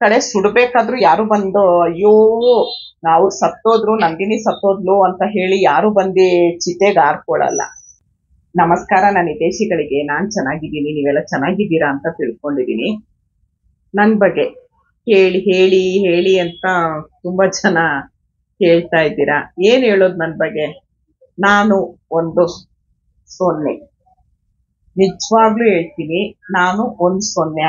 ಕಡೆ ಸುಡ್ಬೇಕಾದ್ರೂ ಯಾರು ಬಂದು ಅಯ್ಯೋ ನಾವು ಸತ್ತೋದ್ರು ನಂದಿನಿ ಸತ್ತೋದ್ಲು ಅಂತ ಹೇಳಿ ಯಾರು ಬಂದು ಚಿತೆಗೆ ಆರ್ಕೊಳ್ಳಲ್ಲ. ನಮಸ್ಕಾರ ನನ್ನ ಹಿತೈಷಿಗಳಿಗೆ. ನಾನ್ ಚೆನ್ನಾಗಿದ್ದೀನಿ, ನೀವೆಲ್ಲ ಚೆನ್ನಾಗಿದ್ದೀರಾ ಅಂತ ತಿಳ್ಕೊಂಡಿದ್ದೀನಿ. ನನ್ ಬಗ್ಗೆ ಹೇಳಿ ಹೇಳಿ ಹೇಳಿ ಅಂತ ತುಂಬಾ ಜನ ಕೇಳ್ತಾ ಇದ್ದೀರಾ. ಏನ್ ಹೇಳೋದು ನನ್ ಬಗ್ಗೆ? ನಾನು ಒಂದು ಸೊನ್ನೆ, ನಿಜವಾಗ್ಲೂ ಹೇಳ್ತೀನಿ. ನಾನು ಒಂದ್ ಸೊನ್ನೆ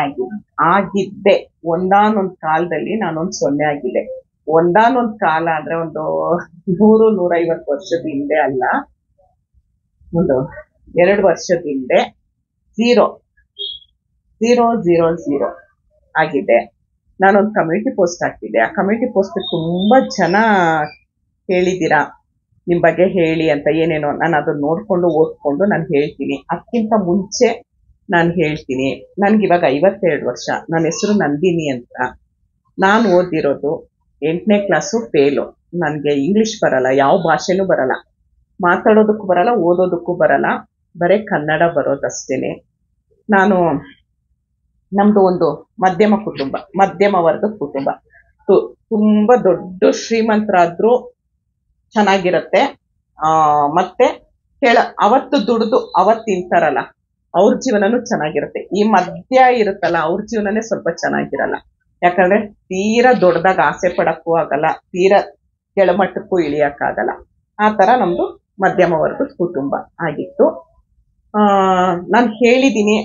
ಆಗಿದ್ದೆ. ಒಂದಾನೊಂದ್ ಕಾಲದಲ್ಲಿ ನಾನೊಂದ್ ಸೊನ್ನೆ ಆಗಿದ್ದೆ. ಒಂದಾನೊಂದ್ ಕಾಲ ಅಂದ್ರೆ ಒಂದು 100-150 ವರ್ಷದ ಹಿಂದೆ ಅಲ್ಲ, ಒಂದು 2 ವರ್ಷದ ಹಿಂದೆ 0 0 0 0 ಆಗಿದ್ದೆ. ನಾನೊಂದು ಕಮ್ಯುನಿಟಿ ಪೋಸ್ಟ್ ಹಾಕಿದ್ದೆ. ಆ ಕಮ್ಯುನಿಟಿ ಪೋಸ್ಟ್ ತುಂಬಾ ಜನ ಹೇಳಿದ್ದೀರಾ ನಿಮ್ ಬಗ್ಗೆ ಹೇಳಿ ಅಂತ ಏನೇನೋ. ನಾನು ಅದನ್ನ ನೋಡ್ಕೊಂಡು ಓದ್ಕೊಂಡು ನಾನು ಹೇಳ್ತೀನಿ. ಅದಕ್ಕಿಂತ ಮುಂಚೆ ನಾನು ಹೇಳ್ತೀನಿ, ನನ್ಗಿವಾಗ 52 ವರ್ಷ. ನನ್ನ ಹೆಸರು ನಂದಿನಿ ಅಂತ. ನಾನು ಓದಿರೋದು 8ನೇ ಕ್ಲಾಸು ಫೇಲು. ನನಗೆ ಇಂಗ್ಲಿಷ್ ಬರಲ್ಲ, ಯಾವ ಭಾಷೆನೂ ಬರಲ್ಲ, ಮಾತಾಡೋದಕ್ಕೂ ಬರಲ್ಲ, ಓದೋದಕ್ಕೂ ಬರಲ್ಲ, ಬರೀ ಕನ್ನಡ ಬರೋದಷ್ಟೇನೆ. ನಮ್ದು ಒಂದು ಮಧ್ಯಮ ಕುಟುಂಬ, ಮಧ್ಯಮ ವರ್ಗದ ಕುಟುಂಬ. ತುಂಬಾ ದೊಡ್ಡ ಶ್ರೀಮಂತರಾದ್ರೂ ಚೆನ್ನಾಗಿರತ್ತೆ. ಮತ್ತೆ ಅವತ್ತು ದುಡ್ದು ಅವತ್ತು ತಿಂತಾರಲ್ಲ, ಅವ್ರ ಜೀವನನೂ ಚೆನ್ನಾಗಿರುತ್ತೆ. ಈ ಮಧ್ಯ ಇರುತ್ತಲ್ಲ, ಅವ್ರ ಜೀವನನೇ ಸ್ವಲ್ಪ ಚೆನ್ನಾಗಿರಲ್ಲ. ಯಾಕಂದ್ರೆ ತೀರಾ ದೊಡ್ಡದಾಗ ಆಸೆ ಪಡಕ್ಕೂ ಆಗಲ್ಲ, ತೀರಾ ಕೆಳಮಟ್ಟಕ್ಕೂ ಇಳಿಯಕ್ಕಾಗಲ್ಲ. ಆ ತರ ನಮ್ದು ಮಧ್ಯಮ ವರ್ಗದ ಕುಟುಂಬ ಆಗಿತ್ತು. ನಾನು ಹೇಳಿದೀನಿ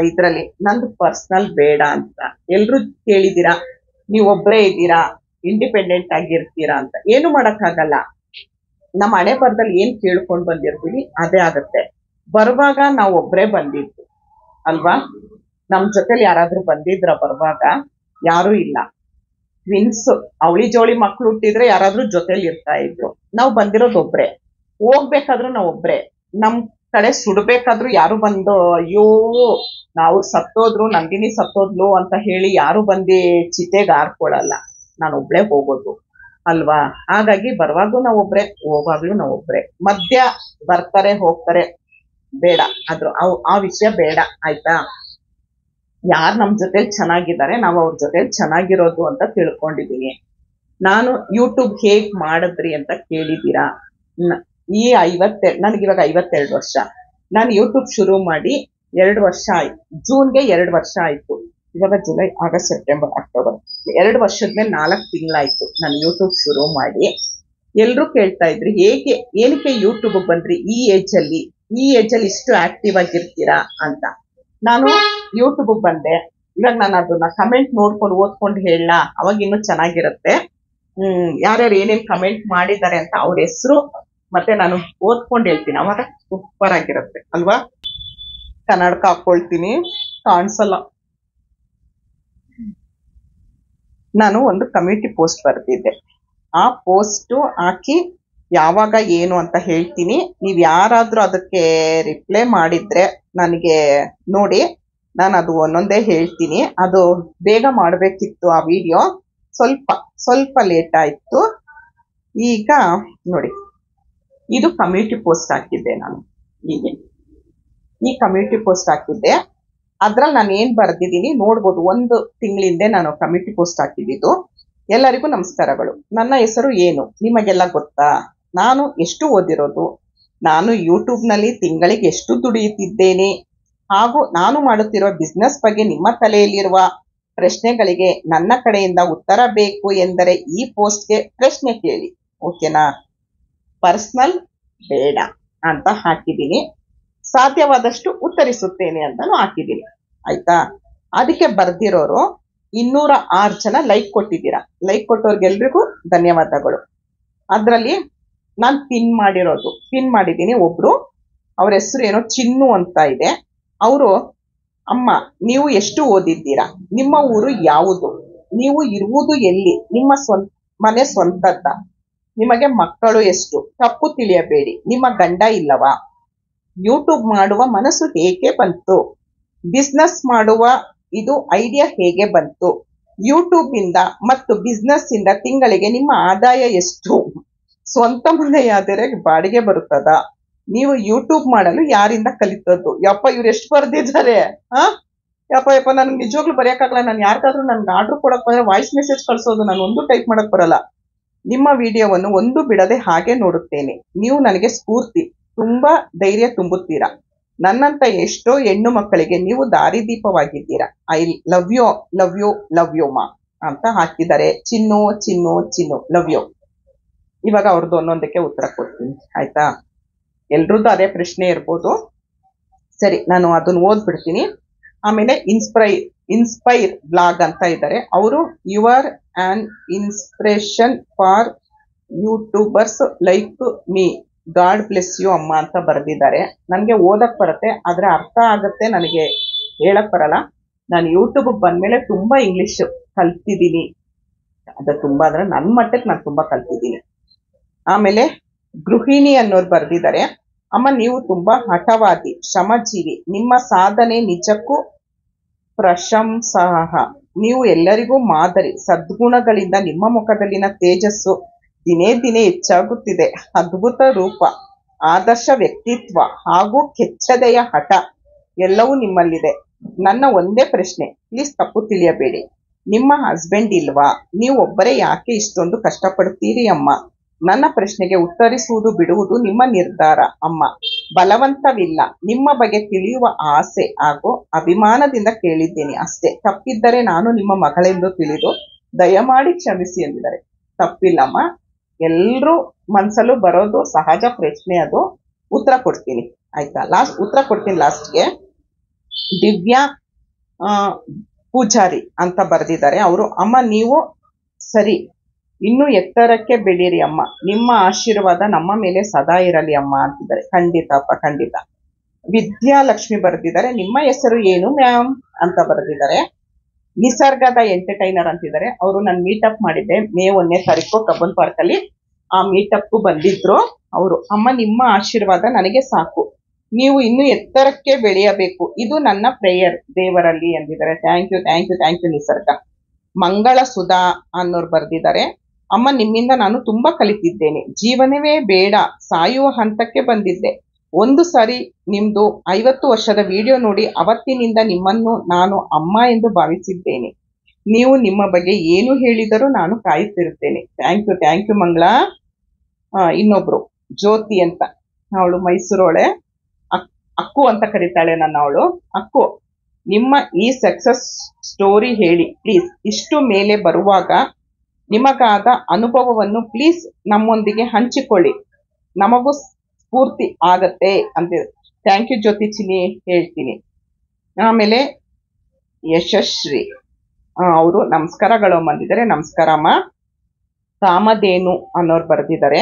ಇದ್ರಲ್ಲಿ, ನಂದು ಪರ್ಸನಲ್ ಬೇಡ ಅಂತ. ಎಲ್ರು ಕೇಳಿದೀರಾ, ನೀವೊಬ್ರೇ ಇದ್ದೀರಾ, ಇಂಡಿಪೆಂಡೆಂಟ್ ಆಗಿರ್ತೀರಾ ಅಂತ. ಏನು ಮಾಡಕ್ಕಾಗಲ್ಲ. ನಮ್ಮ ಹಣೆ ಬರದಲ್ಲಿ ಏನ್ ಕೇಳ್ಕೊಂಡ್ ಬಂದಿರ್ತೀವಿ ಅದೇ ಆಗತ್ತೆ. ಬರುವಾಗ ನಾವು ಒಬ್ರೇ ಬಂದಿದ್ದು ಅಲ್ವಾ? ನಮ್ ಜೊತೆಲಿ ಯಾರಾದ್ರೂ ಬಂದಿದ್ರ ಬರುವಾಗ? ಯಾರು ಇಲ್ಲ. ಟ್ವಿನ್ಸ್ ಅವಳಿ ಜೋಳಿ ಮಕ್ಳು ಹುಟ್ಟಿದ್ರೆ ಯಾರಾದ್ರೂ ಜೊತೆಲಿ ಇರ್ತಾ ಇದ್ರು. ನಾವು ಬಂದಿರೋದು ಒಬ್ರೆ. ಹೋಗ್ಬೇಕಾದ್ರೂ ನಾವು ಒಬ್ರೆ. ನಮ್ ಕಡೆ ಸುಡ್ಬೇಕಾದ್ರೂ ಯಾರು ಬಂದು ಅಯ್ಯೋ ನಾವು ಸತ್ತೋದ್ರು ನಂದಿನಿ ಸತ್ತೋದ್ಲು ಅಂತ ಹೇಳಿ ಯಾರು ಬಂದು ಚಿತೆಗೆ ಆರ್ಕೊಳ್ಳಲ್ಲ. ನಾನು ಒಬ್ಳೆ ಹೋಗೋದು ಅಲ್ವಾ? ಹಾಗಾಗಿ ಬರುವಾಗ್ಲೂ ನಾವು ಒಬ್ರೆ, ಹೋಗುವಾಗ್ಲೂ ನಾವು ಒಬ್ರೆ. ಮಧ್ಯ ಬರ್ತಾರೆ ಹೋಗ್ತಾರೆ, ಬೇಡ. ಆ ವಿಷಯ ಬೇಡ, ಆಯ್ತಾ? ಯಾರು ನಮ್ ಜೊತೆ ಚೆನ್ನಾಗಿದ್ದಾರೆ, ನಾವು ಅವ್ರ ಜೊತೆ ಚೆನ್ನಾಗಿರೋದು ಅಂತ ತಿಳ್ಕೊಂಡಿದೀನಿ. ನಾನು ಯೂಟ್ಯೂಬ್ ಹೇಗ್ ಮಾಡಿದ್ರಿ ಅಂತ ಕೇಳಿದೀರಾ. ನನಗಿವಾಗ 52 ವರ್ಷ. ನಾನು ಯೂಟ್ಯೂಬ್ ಶುರು ಮಾಡಿ 2 ವರ್ಷ ಆಯ್ತು. ಜೂನ್ಗೆ 2 ವರ್ಷ ಆಯ್ತು. ಇವಾಗ ಜುಲೈ, ಆಗಸ್ಟ್, ಸೆಪ್ಟೆಂಬರ್, ಅಕ್ಟೋಬರ್, 2 ವರ್ಷದ ಮೇಲೆ 4 ತಿಂಗಳಾಯ್ತು ನಾನು ಯೂಟ್ಯೂಬ್ ಶುರು ಮಾಡಿ. ಎಲ್ರು ಕೇಳ್ತಾ ಇದ್ರಿ ಏನಕ್ಕೆ ಯೂಟ್ಯೂಬ್ ಬಂದ್ರಿ ಈ ಏಜ್ ಅಲ್ಲಿ ಇಷ್ಟು ಆಕ್ಟಿವ್ ಆಗಿರ್ತೀರಾ ಅಂತ. ನಾನು ಯೂಟ್ಯೂಬ್ ಬಂದೆ. ಇವಾಗ ನಾನು ಅದನ್ನ ಕಮೆಂಟ್ ನೋಡ್ಕೊಂಡು ಓದ್ಕೊಂಡು ಹೇಳ, ಅವಾಗ ಇನ್ನೂ ಚೆನ್ನಾಗಿರುತ್ತೆ. ಯಾರ್ಯಾರು ಏನೇನ್ ಕಮೆಂಟ್ ಮಾಡಿದ್ದಾರೆ ಅಂತ ಅವ್ರ ಹೆಸರು ಮತ್ತೆ ನಾನು ಓದ್ಕೊಂಡು ಹೇಳ್ತೀನಿ, ಅವಾಗ ಸೂಪರ್ ಆಗಿರುತ್ತೆ ಅಲ್ವಾ? ಕನ್ನಡಕ ಹಾಕೊಳ್ತೀನಿ, ಕಾಣಿಸಲ್ಲ. ನಾನು ಒಂದು ಕಮ್ಯುನಿಟಿ ಪೋಸ್ಟ್ ಬರ್ತಿದ್ದೆ. ಆ ಪೋಸ್ಟ್ ಹಾಕಿ ಯಾವಾಗ ಏನು ಅಂತ ಹೇಳ್ತೀನಿ. ನೀವ್ ಯಾರಾದ್ರೂ ಅದಕ್ಕೆ ರಿಪ್ಲೈ ಮಾಡಿದ್ರೆ ನನಗೆ ನೋಡಿ, ನಾನು ಅದು ಒಂದೊಂದೇ ಹೇಳ್ತೀನಿ. ಅದು ಬೇಗ ಮಾಡ್ಬೇಕಿತ್ತು ಆ ವಿಡಿಯೋ, ಸ್ವಲ್ಪ ಲೇಟ್ ಆಯ್ತು. ಈಗ ನೋಡಿ, ಇದು ಕಮ್ಯುನಿಟಿ ಪೋಸ್ಟ್ ಹಾಕಿದ್ದೆ ನಾನು. ಈ ಕಮ್ಯುನಿಟಿ ಪೋಸ್ಟ್ ಹಾಕಿದ್ದೆ. ಅದ್ರಲ್ಲಿ ನಾನು ಏನ್ ಬರ್ದಿದ್ದೀನಿ ನೋಡ್ಬೋದು. 1 ತಿಂಗಳಿಂದೆ ನಾನು ಕಮ್ಯುನಿಟಿ ಪೋಸ್ಟ್ ಹಾಕಿದ್ದು. ಎಲ್ಲರಿಗೂ ನಮಸ್ಕಾರಗಳು. ನನ್ನ ಹೆಸರು ಏನು ನಿಮಗೆಲ್ಲ ಗೊತ್ತಾ? ನಾನು ಎಷ್ಟು ಓದಿರೋದು, ನಾನು ಯೂಟ್ಯೂಬ್ ನಲ್ಲಿ ತಿಂಗಳಿಗೆ ಎಷ್ಟು ದುಡಿಯುತ್ತಿದ್ದೇನೆ, ಹಾಗೂ ನಾನು ಮಾಡುತ್ತಿರುವ ಬಿಸ್ನೆಸ್ ಬಗ್ಗೆ ನಿಮ್ಮ ತಲೆಯಲ್ಲಿರುವ ಪ್ರಶ್ನೆಗಳಿಗೆ ನನ್ನ ಕಡೆಯಿಂದ ಉತ್ತರ ಬೇಕು ಎಂದರೆ ಈ ಪೋಸ್ಟ್ಗೆ ಪ್ರಶ್ನೆ ಕೇಳಿ, ಓಕೆನಾ? ಪರ್ಸನಲ್ ಬೇಡ ಅಂತ ಹಾಕಿದ್ದೀನಿ. ಸಾಧ್ಯವಾದಷ್ಟು ಉತ್ತರಿಸುತ್ತೇನೆ ಅಂತಾನು ಹಾಕಿದ್ದೀನಿ, ಆಯ್ತಾ? ಅದಕ್ಕೆ ಬರ್ದಿರೋರು 206 ಜನ ಲೈಕ್ ಕೊಟ್ಟಿದ್ದೀರಾ. ಲೈಕ್ ಕೊಟ್ಟವ್ರಿಗೆಲ್ರಿಗೂ ಧನ್ಯವಾದಗಳು. ಅದ್ರಲ್ಲಿ ನಾನು ಪಿನ್ ಮಾಡಿದ್ದೀನಿ. ಒಬ್ರು, ಅವ್ರ ಹೆಸರು ಏನೋ ಚಿನ್ನು ಅಂತ ಇದೆ. ಅವರು, ಅಮ್ಮ ನೀವು ಎಷ್ಟು ಓದಿದ್ದೀರಾ, ನಿಮ್ಮ ಊರು ಯಾವುದು, ನೀವು ಇರುವುದು ಎಲ್ಲಿ, ನಿಮ್ಮ ಮನೆ ಸ್ವಂತದ್ದ, ನಿಮಗೆ ಮಕ್ಕಳು ಎಷ್ಟು, ತಪ್ಪು ತಿಳಿಯಬೇಡಿ, ನಿಮ್ಮ ಗಂಡ ಇಲ್ಲವಾ, ಯೂಟ್ಯೂಬ್ ಮಾಡುವ ಮನಸ್ಸು ಹೇಗೆ ಬಂತು, ಬಿಸ್ನೆಸ್ ಮಾಡುವ ಇದು ಐಡಿಯಾ ಹೇಗೆ ಬಂತು, ಯೂಟ್ಯೂಬ್ ಇಂದ ಮತ್ತು ಬಿಸ್ನೆಸ್ ಇಂದ ತಿಂಗಳಿಗೆ ನಿಮ್ಮ ಆದಾಯ ಎಷ್ಟು, ಸ್ವಂತ ಮನೆಯಾದರೆ ಬಾಡಿಗೆ ಬರುತ್ತದಾ, ನೀವು ಯೂಟ್ಯೂಬ್ ಮಾಡಲು ಯಾರಿಂದ ಕಲಿತದ್ದು? ಯಪ್ಪ, ಇವ್ರು ಎಷ್ಟು ಬರ್ದಿದ್ದಾರೆ. ಯಪ್ಪ ಯಪ್ಪ ನನ್ಗೆ ನಿಜವಾಗ್ಲೂ ಬರೆಯಕ್ಕಾಗಲ್ಲ. ನಾನು ಯಾರಿಗಾದ್ರೂ ನನ್ಗೆ ಆರ್ಡರ್ ಕೊಡಕ್ ಬಂದ್ರೆ ವಾಯ್ಸ್ ಮೆಸೇಜ್ ಕಳ್ಸೋದು, ನಾನು ಒಂದು ಟೈಪ್ ಮಾಡಕ್ ಬರಲ್ಲ. ನಿಮ್ಮ ವಿಡಿಯೋವನ್ನು ಒಂದು ಬಿಡದೆ ಹಾಗೆ ನೋಡುತ್ತೇನೆ. ನೀವು ನನಗೆ ಸ್ಫೂರ್ತಿ, ತುಂಬಾ ಧೈರ್ಯ ತುಂಬುತ್ತೀರಾ. ನನ್ನಂತ ಎಷ್ಟೋ ಹೆಣ್ಣು ಮಕ್ಕಳಿಗೆ ನೀವು ದಾರಿದೀಪವಾಗಿದ್ದೀರಾ. I love you, love you, love you ಮಾ ಅಂತ ಹಾಕಿದ್ದಾರೆ. Chinnu Chinnu Chinnu love you. ಇವಾಗ ಅವ್ರದ್ದು ಒಂದೊಂದಕ್ಕೆ ಉತ್ತರ ಕೊಡ್ತೀನಿ ಆಯ್ತಾ. ಎಲ್ರದ್ದು ಅದೇ ಪ್ರಶ್ನೆ ಇರ್ಬೋದು. ಸರಿ, ನಾನು ಅದನ್ನ ಓದ್ಬಿಡ್ತೀನಿ. ಆಮೇಲೆ ಇನ್ಸ್ಪೈರ್ ಬ್ಲಾಗ್ ಅಂತ ಇದ್ದಾರೆ. ಅವರು you're an inspiration for YouTubers like me, God bless you ಅಮ್ಮ ಅಂತ ಬರೆದಿದ್ದಾರೆ. ನನಗೆ ಓದಕ್ ಬರುತ್ತೆ, ಆದ್ರೆ ಅರ್ಥ ಆಗತ್ತೆ, ನನಗೆ ಹೇಳಕ್ ಬರಲ್ಲ. ನಾನು ಯೂಟ್ಯೂಬ್ ಬಂದ್ಮೇಲೆ ತುಂಬಾ ಇಂಗ್ಲಿಷ್ ಕಲ್ತಿದ್ದೀನಿ. ಅದು ತುಂಬಾ ಅಂದ್ರೆ ನನ್ನ ಮಟ್ಟಕ್ಕೆ ನಾನು ತುಂಬಾ ಕಲ್ತಿದ್ದೀನಿ. ಆಮೇಲೆ ಗೃಹಿಣಿ ಅನ್ನೋರು ಬರೆದಿದ್ದಾರೆ. ಅಮ್ಮ, ನೀವು ತುಂಬಾ ಹಠವಾದಿ, ಶ್ರಮಜೀವಿ. ನಿಮ್ಮ ಸಾಧನೆ ನಿಜಕ್ಕೂ ಪ್ರಶಂಸಾರ್ಹ. ನೀವು ಎಲ್ಲರಿಗೂ ಮಾದರಿ. ಸದ್ಗುಣಗಳಿಂದ ನಿಮ್ಮ ಮುಖದಲ್ಲಿನ ತೇಜಸ್ಸು ದಿನೇ ದಿನೇ ಹೆಚ್ಚಾಗುತ್ತಿದೆ. ಅದ್ಭುತ ರೂಪ, ಆದರ್ಶ ವ್ಯಕ್ತಿತ್ವ ಹಾಗೂ ಕೆಚ್ಚದೆಯ ಹಠ ಎಲ್ಲವೂ ನಿಮ್ಮಲ್ಲಿದೆ. ನನ್ನ ಒಂದೇ ಪ್ರಶ್ನೆ, ಪ್ಲೀಸ್ ತಪ್ಪು ತಿಳಿಯಬೇಡಿ, ನಿಮ್ಮ ಹಸ್ಬೆಂಡ್ ಇಲ್ವಾ? ನೀವು ಒಬ್ಬರೇ ಯಾಕೆ ಇಷ್ಟೊಂದು ಕಷ್ಟಪಡ್ತೀರಿ ಅಮ್ಮ? ನನ್ನ ಪ್ರಶ್ನೆಗೆ ಉತ್ತರಿಸುವುದು ಬಿಡುವುದು ನಿಮ್ಮ ನಿರ್ಧಾರ ಅಮ್ಮ. ಬಲವಂತವಿಲ್ಲ. ನಿಮ್ಮ ಬಗ್ಗೆ ತಿಳಿಯುವ ಆಸೆ ಹಾಗೂ ಅಭಿಮಾನದಿಂದ ಕೇಳಿದ್ದೇನೆ ಅಷ್ಟೇ. ತಪ್ಪಿದ್ದರೆ ನಾನು ನಿಮ್ಮ ಮಗಳೆಂದು ತಿಳಿದು ದಯಮಾಡಿ ಕ್ಷಮಿಸಿ ಎಂದಿದ್ದಾರೆ. ತಪ್ಪಿಲ್ಲಮ್ಮ, ಎಲ್ರೂ ಮನ್ಸಲ್ಲೂ ಬರೋದು ಸಹಜ ಪ್ರಶ್ನೆ. ಅದು ಉತ್ತರ ಕೊಡ್ತೀನಿ ಆಯ್ತಾ. ಉತ್ತರ ಕೊಡ್ತೀನಿ ಲಾಸ್ಟ್ಗೆ. ದಿವ್ಯಾ ಪೂಜಾರಿ ಅಂತ ಬರೆದಿದ್ದಾರೆ. ಅವರು, ಅಮ್ಮ ನೀವು ಸರಿ, ಇನ್ನು ಎತ್ತರಕ್ಕೆ ಬೆಳೀರಿ ಅಮ್ಮ. ನಿಮ್ಮ ಆಶೀರ್ವಾದ ನಮ್ಮ ಮೇಲೆ ಸದಾ ಇರಲಿ ಅಮ್ಮ ಅಂತಿದ್ದಾರೆ. ಖಂಡಿತ ಅಪ್ಪ, ಖಂಡಿತ. ವಿದ್ಯಾಲಕ್ಷ್ಮಿ ಬರೆದಿದ್ದಾರೆ. ನಿಮ್ಮ ಹೆಸರು ಏನು ಮ್ಯಾಮ್ ಅಂತ ಬರೆದಿದ್ದಾರೆ. ನಿಸರ್ಗದ ಎಂಟರ್ಟೈನರ್ ಅಂತಿದ್ದಾರೆ. ಅವರು ನಾನು ಮೀಟಪ್ ಮಾಡಿದ್ದೆ ಮೇ 1ನೇ ತಾರೀಕು ಕಬ್ಬನ್ ಪಾರ್ಕ್ ಅಲ್ಲಿ. ಆ ಮೀಟಪ್ ಬಂದಿದ್ರು ಅವರು. ಅಮ್ಮ, ನಿಮ್ಮ ಆಶೀರ್ವಾದ ನನಗೆ ಸಾಕು. ನೀವು ಇನ್ನು ಎತ್ತರಕ್ಕೆ ಬೆಳೆಯಬೇಕು, ಇದು ನನ್ನ ಪ್ರೇಯರ್ ದೇವರಲ್ಲಿ ಎಂದಿದ್ದಾರೆ. Thank you, thank you, thank you Nisarga. Mangala Sudha ಅನ್ನೋರು ಬರೆದಿದ್ದಾರೆ. ಅಮ್ಮ, ನಿಮ್ಮಿಂದ ನಾನು ತುಂಬಾ ಕಲಿತಿದ್ದೇನೆ. ಜೀವನವೇ ಬೇಡ, ಸಾಯುವ ಹಂತಕ್ಕೆ ಬಂದಿದ್ದೆ. ಒಂದು ಸಾರಿ ನಿಮ್ದು 50 ವರ್ಷದ ವಿಡಿಯೋ ನೋಡಿ ಅವತ್ತಿನಿಂದ ನಿಮ್ಮನ್ನು ನಾನು ಅಮ್ಮ ಎಂದು ಭಾವಿಸಿದ್ದೇನೆ. ನೀವು ನಿಮ್ಮ ಬಗ್ಗೆ ಏನು ಹೇಳಿದರೂ ನಾನು ಕಾಯುತ್ತಿರುತ್ತೇನೆ. ಥ್ಯಾಂಕ್ ಯು, ಥ್ಯಾಂಕ್ ಯು ಮಂಗಳ. ಇನ್ನೊಬ್ರು ಜ್ಯೋತಿ ಅಂತ, ಅವಳು ಮೈಸೂರೋಳೆ, ಅಕ್ಕು ಅಂತ ಕರೀತಾಳೆ ನನ್ನ ಅವಳು. ಅಕ್ಕು, ನಿಮ್ಮ ಈ ಸಕ್ಸಸ್ ಸ್ಟೋರಿ ಹೇಳಿ ಪ್ಲೀಸ್. ಇಷ್ಟು ಮೇಲೆ ಬರುವಾಗ ನಿಮಗಾದ ಅನುಭವವನ್ನು ಪ್ಲೀಸ್ ನಮ್ಮೊಂದಿಗೆ ಹಂಚಿಕೊಳ್ಳಿ, ನಮಗೂ ಸ್ಫೂರ್ತಿ ಆಗತ್ತೆ ಅಂತ. ಥ್ಯಾಂಕ್ ಯು ಜ್ಯೋತಿ ಚಿನ್ನಿ, ಹೇಳ್ತೀನಿ. ಆಮೇಲೆ ಯಶಸ್ವಿ ಅವರು ನಮಸ್ಕಾರಗಳು ಬಂದಿದ್ದಾರೆ. ನಮಸ್ಕಾರಮ್ಮ. ಕಾಮಧೇನು ಅನ್ನೋರು ಬರೆದಿದ್ದಾರೆ.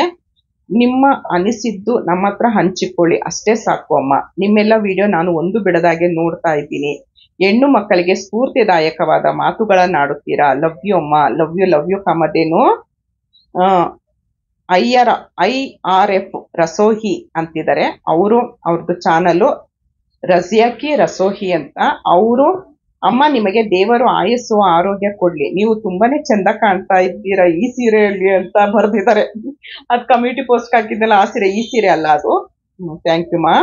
ನಿಮ್ಮ ಅನಿಸಿದ್ದು ನಮ್ಮ ಹತ್ರ ಹಂಚಿಕೊಳ್ಳಿ, ಅಷ್ಟೇ ಸಾಕು ಅಮ್ಮ. ನಿಮ್ಮೆಲ್ಲ ವಿಡಿಯೋ ನಾನು ಒಂದು ಬಿಡದಾಗೆ ನೋಡ್ತಾ ಇದ್ದೀನಿ. ಹೆಣ್ಣು ಮಕ್ಕಳಿಗೆ ಸ್ಫೂರ್ತಿದಾಯಕವಾದ ಮಾತುಗಳನ್ನಾಡುತ್ತೀರಾ. ಲವ್ ಯು ಅಮ್ಮ, love you, love you Kamadhenu. IRF Rasoi ಅಂತಿದ್ದಾರೆ. ಅವ್ರದ್ದು ಚಾನಲ್ ರಜಿಯಾಕಿ ರಸೋಹಿ ಅಂತ. ಅವರು, ಅಮ್ಮ ನಿಮಗೆ ದೇವರು ಆಯಸ್ಸು ಆರೋಗ್ಯ ಕೊಡ್ಲಿ, ನೀವು ತುಂಬಾನೇ ಚಂದ ಕಾಣ್ತಾ ಇದ್ದೀರಾ ಈ ಸೀರೆಯಲ್ಲಿ ಅಂತ ಬರೆದಿದ್ದಾರೆ. ಅದು ಕಮ್ಯುನಿಟಿ ಪೋಸ್ಟ್ ಹಾಕಿದ್ದಲ್ಲ, ಆ ಸೀರೆ ಈ ಸೀರೆ ಅಲ್ಲ ಅದು. ಥ್ಯಾಂಕ್ ಯು ಮಾ.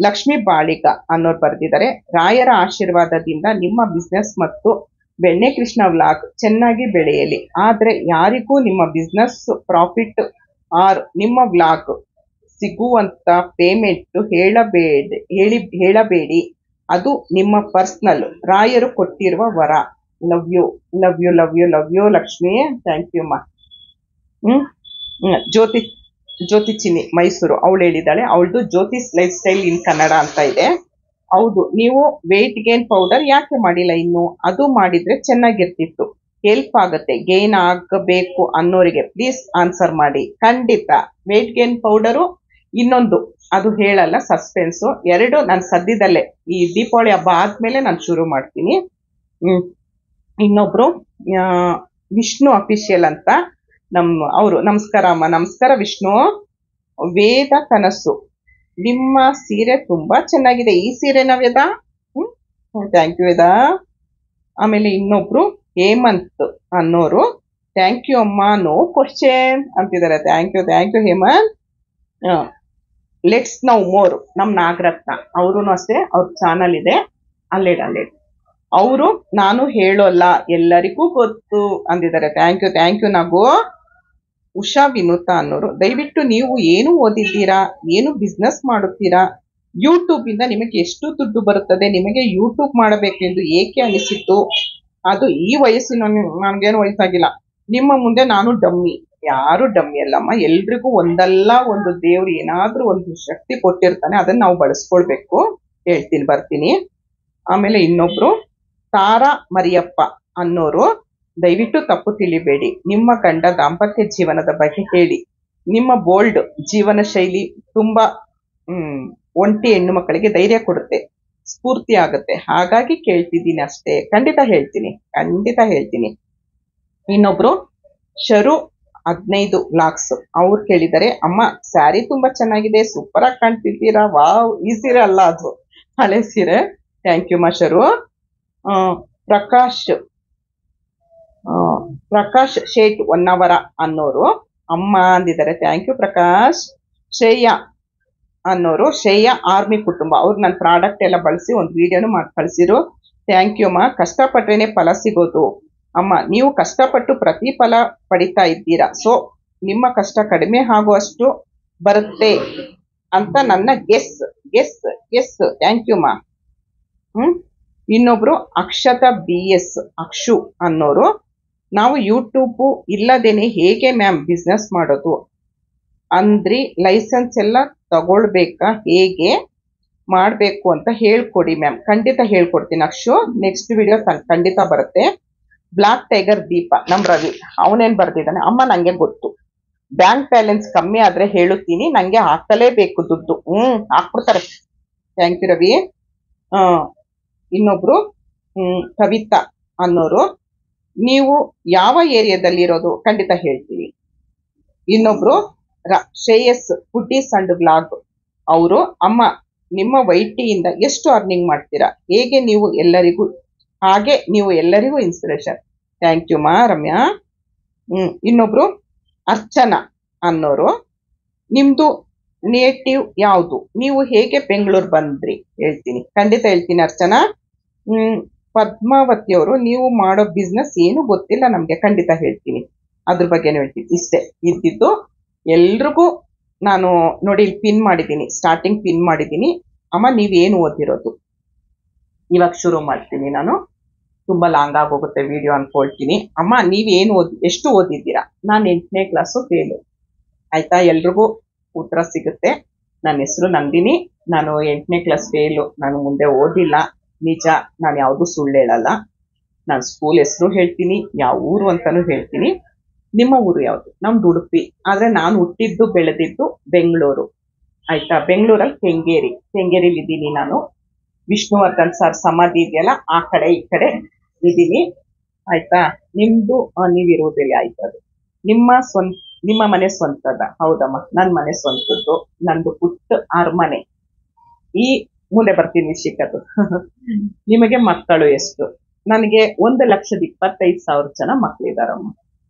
ಲಕ್ಷ್ಮಿ ಬಾಳಿಕ ಅನ್ನೋರು ಬರೆದಿದ್ದಾರೆ. ರಾಯರ ಆಶೀರ್ವಾದದಿಂದ ನಿಮ್ಮ ಬಿಸ್ನೆಸ್ ಮತ್ತು ಬೆಣ್ಣೆ ಕೃಷ್ಣ ವ್ಲಾಗ್ ಚೆನ್ನಾಗಿ ಬೆಳೆಯಲಿ. ಆದ್ರೆ ಯಾರಿಗೂ ನಿಮ್ಮ ಬಿಸ್ನೆಸ್ ಪ್ರಾಫಿಟ್ ಆರ್ ನಿಮ್ಮ ವ್ಲಾಗ್ ಸಿಗುವಂತ ಪೇಮೆಂಟ್ ಹೇಳಬೇಡಿ, ಅದು ನಿಮ್ಮ ಪರ್ಸನಲ್. ರಾಯರು ಕೊಟ್ಟಿರುವ ವರ. Love you, love you, love you, love you Lakshmi. Thank you ಮಾ. ಜ್ಯೋತಿ ಚಿನ್ನಿ ಮೈಸೂರು, ಅವಳು ಹೇಳಿದ್ದಾಳೆ. ಅವಳದು Jyothi's life style in Kannada ಅಂತ ಇದೆ. ಹೌದು, ನೀವು ವೇಟ್ ಗೇನ್ ಪೌಡರ್ ಯಾಕೆ ಮಾಡಿಲ್ಲ ಇನ್ನು? ಅದು ಮಾಡಿದ್ರೆ ಚೆನ್ನಾಗಿರ್ತಿತ್ತು, ಹೆಲ್ಪ್ ಆಗುತ್ತೆ. ಗೇನ್ ಆಗಬೇಕು ಅನ್ನೋರಿಗೆ ಪ್ಲೀಸ್ ಆನ್ಸರ್ ಮಾಡಿ. ಖಂಡಿತ ವೇಟ್ ಗೇನ್ ಪೌಡರು, ಇನ್ನೊಂದು ಅದು ಹೇಳಲ್ಲ, ಸಸ್ಪೆನ್ಸು. ಎರಡು ನಾನು ಸದ್ಯದಲ್ಲೇ ಈ ದೀಪಾವಳಿ ಹಬ್ಬ ಆದ್ಮೇಲೆ ನಾನು ಶುರು ಮಾಡ್ತೀನಿ. ಇನ್ನೊಬ್ರು ವಿಷ್ಣು ಅಫಿಷಿಯಲ್ ಅಂತ ಅವರು. ನಮಸ್ಕಾರ ಅಮ್ಮ. ನಮಸ್ಕಾರ ವಿಷ್ಣು. ವೇದ ಕನಸು, ನಿಮ್ಮ ಸೀರೆ ತುಂಬಾ ಚೆನ್ನಾಗಿದೆ. ಈ ಸೀರೆನ ವೇದ? ಥ್ಯಾಂಕ್ ಯು ವೇದ. ಆಮೇಲೆ ಇನ್ನೊಬ್ರು ಹೇಮಂತ್ ಅನ್ನೋರು. ಥ್ಯಾಂಕ್ ಯು ಅಮ್ಮ, ನೋ ಕ್ವಶನ್ ಅಂತಿದ್ದಾರೆ. Thank you, thank you Hemanth. Let's know more, ನಮ್ ನಾಗರತ್ನ ಅವರು ಅಷ್ಟೇ, ಅವ್ರ ಚಾನಲ್ ಇದೆ. ಅಲ್ಲೇಡ್ ಅವರು ನಾನು ಹೇಳೋಲ್ಲ ಎಲ್ಲರಿಗೂ ಗೊತ್ತು ಅಂದಿದ್ದಾರೆ. ಥ್ಯಾಂಕ್ ಯು ನಾಗು. ಉಷಾ ವಿನುತಾ ಅನ್ನೋರು, ದಯವಿಟ್ಟು ನೀವು ಏನು ಓದಿದ್ದೀರಾ, ಏನು ಬಿಸ್ನೆಸ್ ಮಾಡುತ್ತೀರಾ, ಯೂಟ್ಯೂಬ್ ಇಂದ ನಿಮಗೆ ಎಷ್ಟು ದುಡ್ಡು ಬರುತ್ತದೆ, ನಿಮಗೆ ಯೂಟ್ಯೂಬ್ ಮಾಡಬೇಕೆಂದು ಏಕೆ ಅನಿಸಿತು, ಅದು ಈ ವಯಸ್ಸಿನ ನನ್ಗೇನು ವಯಸ್ಸಾಗಿಲ್ಲ, ನಿಮ್ಮ ಮುಂದೆ ನಾನು ಡಮ್ಮಿ. ಯಾರು ಡಮ್ಮಿ ಅಲ್ಲಮ್ಮ, ಎಲ್ರಿಗೂ ಒಂದಲ್ಲ ಒಂದು ದೇವ್ರು ಏನಾದ್ರೂ ಒಂದು ಶಕ್ತಿ ಕೊಟ್ಟಿರ್ತಾನೆ, ಅದನ್ನ ನಾವು ಬಳಸ್ಕೊಳ್ಬೇಕು. ಹೇಳ್ತೀನಿ ಬರ್ತೀನಿ. ಆಮೇಲೆ ಇನ್ನೊಬ್ರು ತಾರಾ ಮರಿಯಪ್ಪ ಅನ್ನೋರು, ದಯವಿಟ್ಟು ತಪ್ಪು ತಿಳಿಬೇಡಿ, ನಿಮ್ಮ ಗಂಡ ದಾಂಪತ್ಯ ಜೀವನದ ಬಗ್ಗೆ ಹೇಳಿ, ನಿಮ್ಮ ಬೋಲ್ಡ್ ಜೀವನ ಶೈಲಿ ತುಂಬಾ ಒಂಟಿ ಹೆಣ್ಣು ಮಕ್ಕಳಿಗೆ ಧೈರ್ಯ ಕೊಡುತ್ತೆ, ಸ್ಫೂರ್ತಿ ಆಗುತ್ತೆ, ಹಾಗಾಗಿ ಕೇಳ್ತಿದ್ದೀನಿ ಅಷ್ಟೇ. ಖಂಡಿತ ಹೇಳ್ತೀನಿ. ಇನ್ನೊಬ್ರು ಶರು 15 ಲಾಕ್ಸ್ ಅವ್ರು ಕೇಳಿದ್ದಾರೆ, ಅಮ್ಮ ಸ್ಯಾರಿ ತುಂಬಾ ಚೆನ್ನಾಗಿದೆ, ಸೂಪರ್ ಆಗಿ ಕಾಣ್ತಿದ್ದೀರಾ, ವಾವ್, ಈ ಸೀರೆ ಅಲ್ಲ ಅದು ಹಳೆ ಸೀರೆ. ಥ್ಯಾಂಕ್ ಯು ಮಾಶರು. ಪ್ರಕಾಶ್ ಶೇಟ್ 1 ಅವರ ಅನ್ನೋರು ಅಮ್ಮ ಅಂದಿದ್ದಾರೆ. Thank you Prakash. ಶ್ರೇಯಾ ಅನ್ನೋರು, ಶ್ರೇಯಾ ಆರ್ಮಿ ಕುಟುಂಬ, ಅವ್ರು ನನ್ನ ಪ್ರಾಡಕ್ಟ್ ಎಲ್ಲ ಬಳಸಿ ಒಂದು ವಿಡಿಯೋನು ಮಾಡಿ ಕಳಿಸಿರು. ಥ್ಯಾಂಕ್ ಯು ಅಮ್ಮ. ಕಷ್ಟಪಟ್ರೇನೆ ಫಲ ಸಿಗೋದು ಅಮ್ಮ, ನೀವು ಕಷ್ಟಪಟ್ಟು ಪ್ರತಿಫಲ ಪಡಿತಾ ಇದ್ದೀರಾ, ಸೊ ನಿಮ್ಮ ಕಷ್ಟ ಕಡಿಮೆ ಆಗುವಷ್ಟು ಬರುತ್ತೆ ಅಂತ ನನ್ನ ಗೆಸ್. ಥ್ಯಾಂಕ್ ಯು ಮಾ. ಇನ್ನೊಬ್ರು ಅಕ್ಷತಾ BS ಅಕ್ಷು ಅನ್ನೋರು, ನಾವು ಯೂಟ್ಯೂಬ್ ಇಲ್ಲದೇನೆ ಹೇಗೆ ಮ್ಯಾಮ್ ಬಿಸ್ನೆಸ್ ಮಾಡೋದು ಅಂದ್ರಿ, ಲೈಸೆನ್ಸ್ ಎಲ್ಲ ತಗೊಳ್ಬೇಕಾ, ಹೇಗೆ ಮಾಡಬೇಕು ಅಂತ ಹೇಳ್ಕೊಡಿ ಮ್ಯಾಮ್. ಖಂಡಿತ ಹೇಳ್ಕೊಡ್ತೀನಿ ಅಕ್ಷು, ನೆಕ್ಸ್ಟ್ ವಿಡಿಯೋ ಖಂಡಿತ ಬರುತ್ತೆ. ಬ್ಲಾಕ್ ಟೈಗರ್ ದೀಪ, ನಮ್ ರವಿ ಅವನೇನ್ ಬರ್ದಿದ್ದಾನೆ, ಅಮ್ಮ ನಂಗೆ ಗೊತ್ತು, ಬ್ಯಾಂಕ್ ಬ್ಯಾಲೆನ್ಸ್ ಕಮ್ಮಿ ಆದ್ರೆ ಹೇಳುತ್ತೀನಿ, ನಂಗೆ ಹಾಕಲೇಬೇಕು ದುಡ್ಡು. ಹಾಕ್ಬಿಡ್ತಾರೆ. Thank you Ravi. ಇನ್ನೊಬ್ರು ಕವಿತಾ ಅನ್ನೋರು, ನೀವು ಯಾವ ಏರಿಯಾದಲ್ಲಿ ಇರೋದು, ಖಂಡಿತ ಹೇಳ್ತೀವಿ. ಇನ್ನೊಬ್ರು ಶ್ರೇಯಸ್ ಫುಡ್ಡೀಸ್ ಅಂಡ್ ಬ್ಲಾಗ್ ಅವರು, ಅಮ್ಮ ನಿಮ್ಮ ವೈಟಿಯಿಂದ ಎಷ್ಟು ಅರ್ನಿಂಗ್ ಮಾಡ್ತೀರಾ, ಹಾಗೆ ನೀವು ಎಲ್ಲರಿಗೂ ಇನ್ಸ್ಪಿರೇಷನ್. ಥ್ಯಾಂಕ್ ಯು ಮಾ ರಮ್ಯಾ. ಇನ್ನೊಬ್ರು ಅರ್ಚನಾ ಅನ್ನೋರು, ನಿಮ್ದು ನೇಟಿವ್ ಯಾವುದು, ನೀವು ಹೇಗೆ ಬೆಂಗಳೂರು ಬಂದ್ರಿ, ಹೇಳ್ತೀನಿ, ಖಂಡಿತ ಹೇಳ್ತೀನಿ ಅರ್ಚನಾ. ಪದ್ಮಾವತಿಯವರು, ನೀವು ಮಾಡೋ ಬಿಸ್ನೆಸ್ ಏನು ಗೊತ್ತಿಲ್ಲ ನಮ್ಗೆ, ಖಂಡಿತ ಹೇಳ್ತೀನಿ, ಅದ್ರ ಬಗ್ಗೆನೂ ಹೇಳ್ತೀನಿ. ಇಷ್ಟೇ ಇದ್ದಿದ್ದು. ಎಲ್ರಿಗೂ ನಾನು ನೋಡಿ ಪಿನ್ ಮಾಡಿದ್ದೀನಿ, ಸ್ಟಾರ್ಟಿಂಗ್ ಪಿನ್ ಮಾಡಿದ್ದೀನಿ. ಅಮ್ಮ ನೀವೇನು ಓದಿರೋದು, ಇವಾಗ ಶುರು ಮಾಡ್ತೀನಿ ನಾನು, ತುಂಬಾ ಲಾಂಗ್ ಆಗೋಗುತ್ತೆ ವಿಡಿಯೋ ಅನ್ಕೊಳ್ತೀನಿ. ಅಮ್ಮ ನೀವೇನು ಎಷ್ಟು ಓದಿದ್ದೀರಾ, ನಾನು 8ನೇ ಕ್ಲಾಸು ಫೇಲು. ಆಯ್ತಾ, ಎಲ್ರಿಗೂ ಉತ್ತರ ಸಿಗುತ್ತೆ. ನನ್ನ ಹೆಸರು ನಂದಿನಿ, ನಾನು 8ನೇ ಕ್ಲಾಸ್ ಫೇಲು, ನಾನು ಮುಂದೆ ಓದಿಲ್ಲ, ನಿಜ, ನಾನು ಯಾವುದು ಸುಳ್ಳು ಹೇಳಲ್ಲ. ನಾನು ಸ್ಕೂಲ್ ಹೆಸರು ಹೇಳ್ತೀನಿ, ಯಾವ ಊರು ಅಂತಾನು ಹೇಳ್ತೀನಿ. ನಿಮ್ಮ ಊರು ಯಾವುದು? ನಮ್ದು ಉಡುಪಿ, ಆದ್ರೆ ನಾನು ಹುಟ್ಟಿದ್ದು ಬೆಳೆದಿದ್ದು ಬೆಂಗಳೂರು. ಆಯ್ತಾ, ಬೆಂಗಳೂರಲ್ಲಿ ಕೆಂಗೇರಿಲಿ ಇದ್ದೀನಿ ನಾನು. ವಿಷ್ಣುವರ್ಧನ್ ಸರ್ ಸಮಾಧಿ ಇದೆಯಲ್ಲ, ಆ ಕಡೆ ಈ ಕಡೆ ಇದ್ದೀನಿ. ಆಯ್ತಾ, ನಿಮ್ದು ನೀವಿರುವುದಿಲ್ಲ. ಆಯ್ತು, ಅದು ನಿಮ್ಮ ಮನೆ ಸ್ವಂತದ? ಹೌದಮ್ಮ, ನನ್ನ ಮನೆ ಸ್ವಂತದ್ದು, ನಂದು ಪುಟ್ಟ ಅರಮನೆ. ಈ ಮುಂದೆ ಬರ್ತೀನಿ ವಿಷಯಕ್ಕದು. ನಿಮಗೆ ಮಕ್ಕಳು ಎಷ್ಟು? ನನಗೆ 1,25,000 ಜನ ಮಕ್ಕಳಿದಾರಮ್ಮ.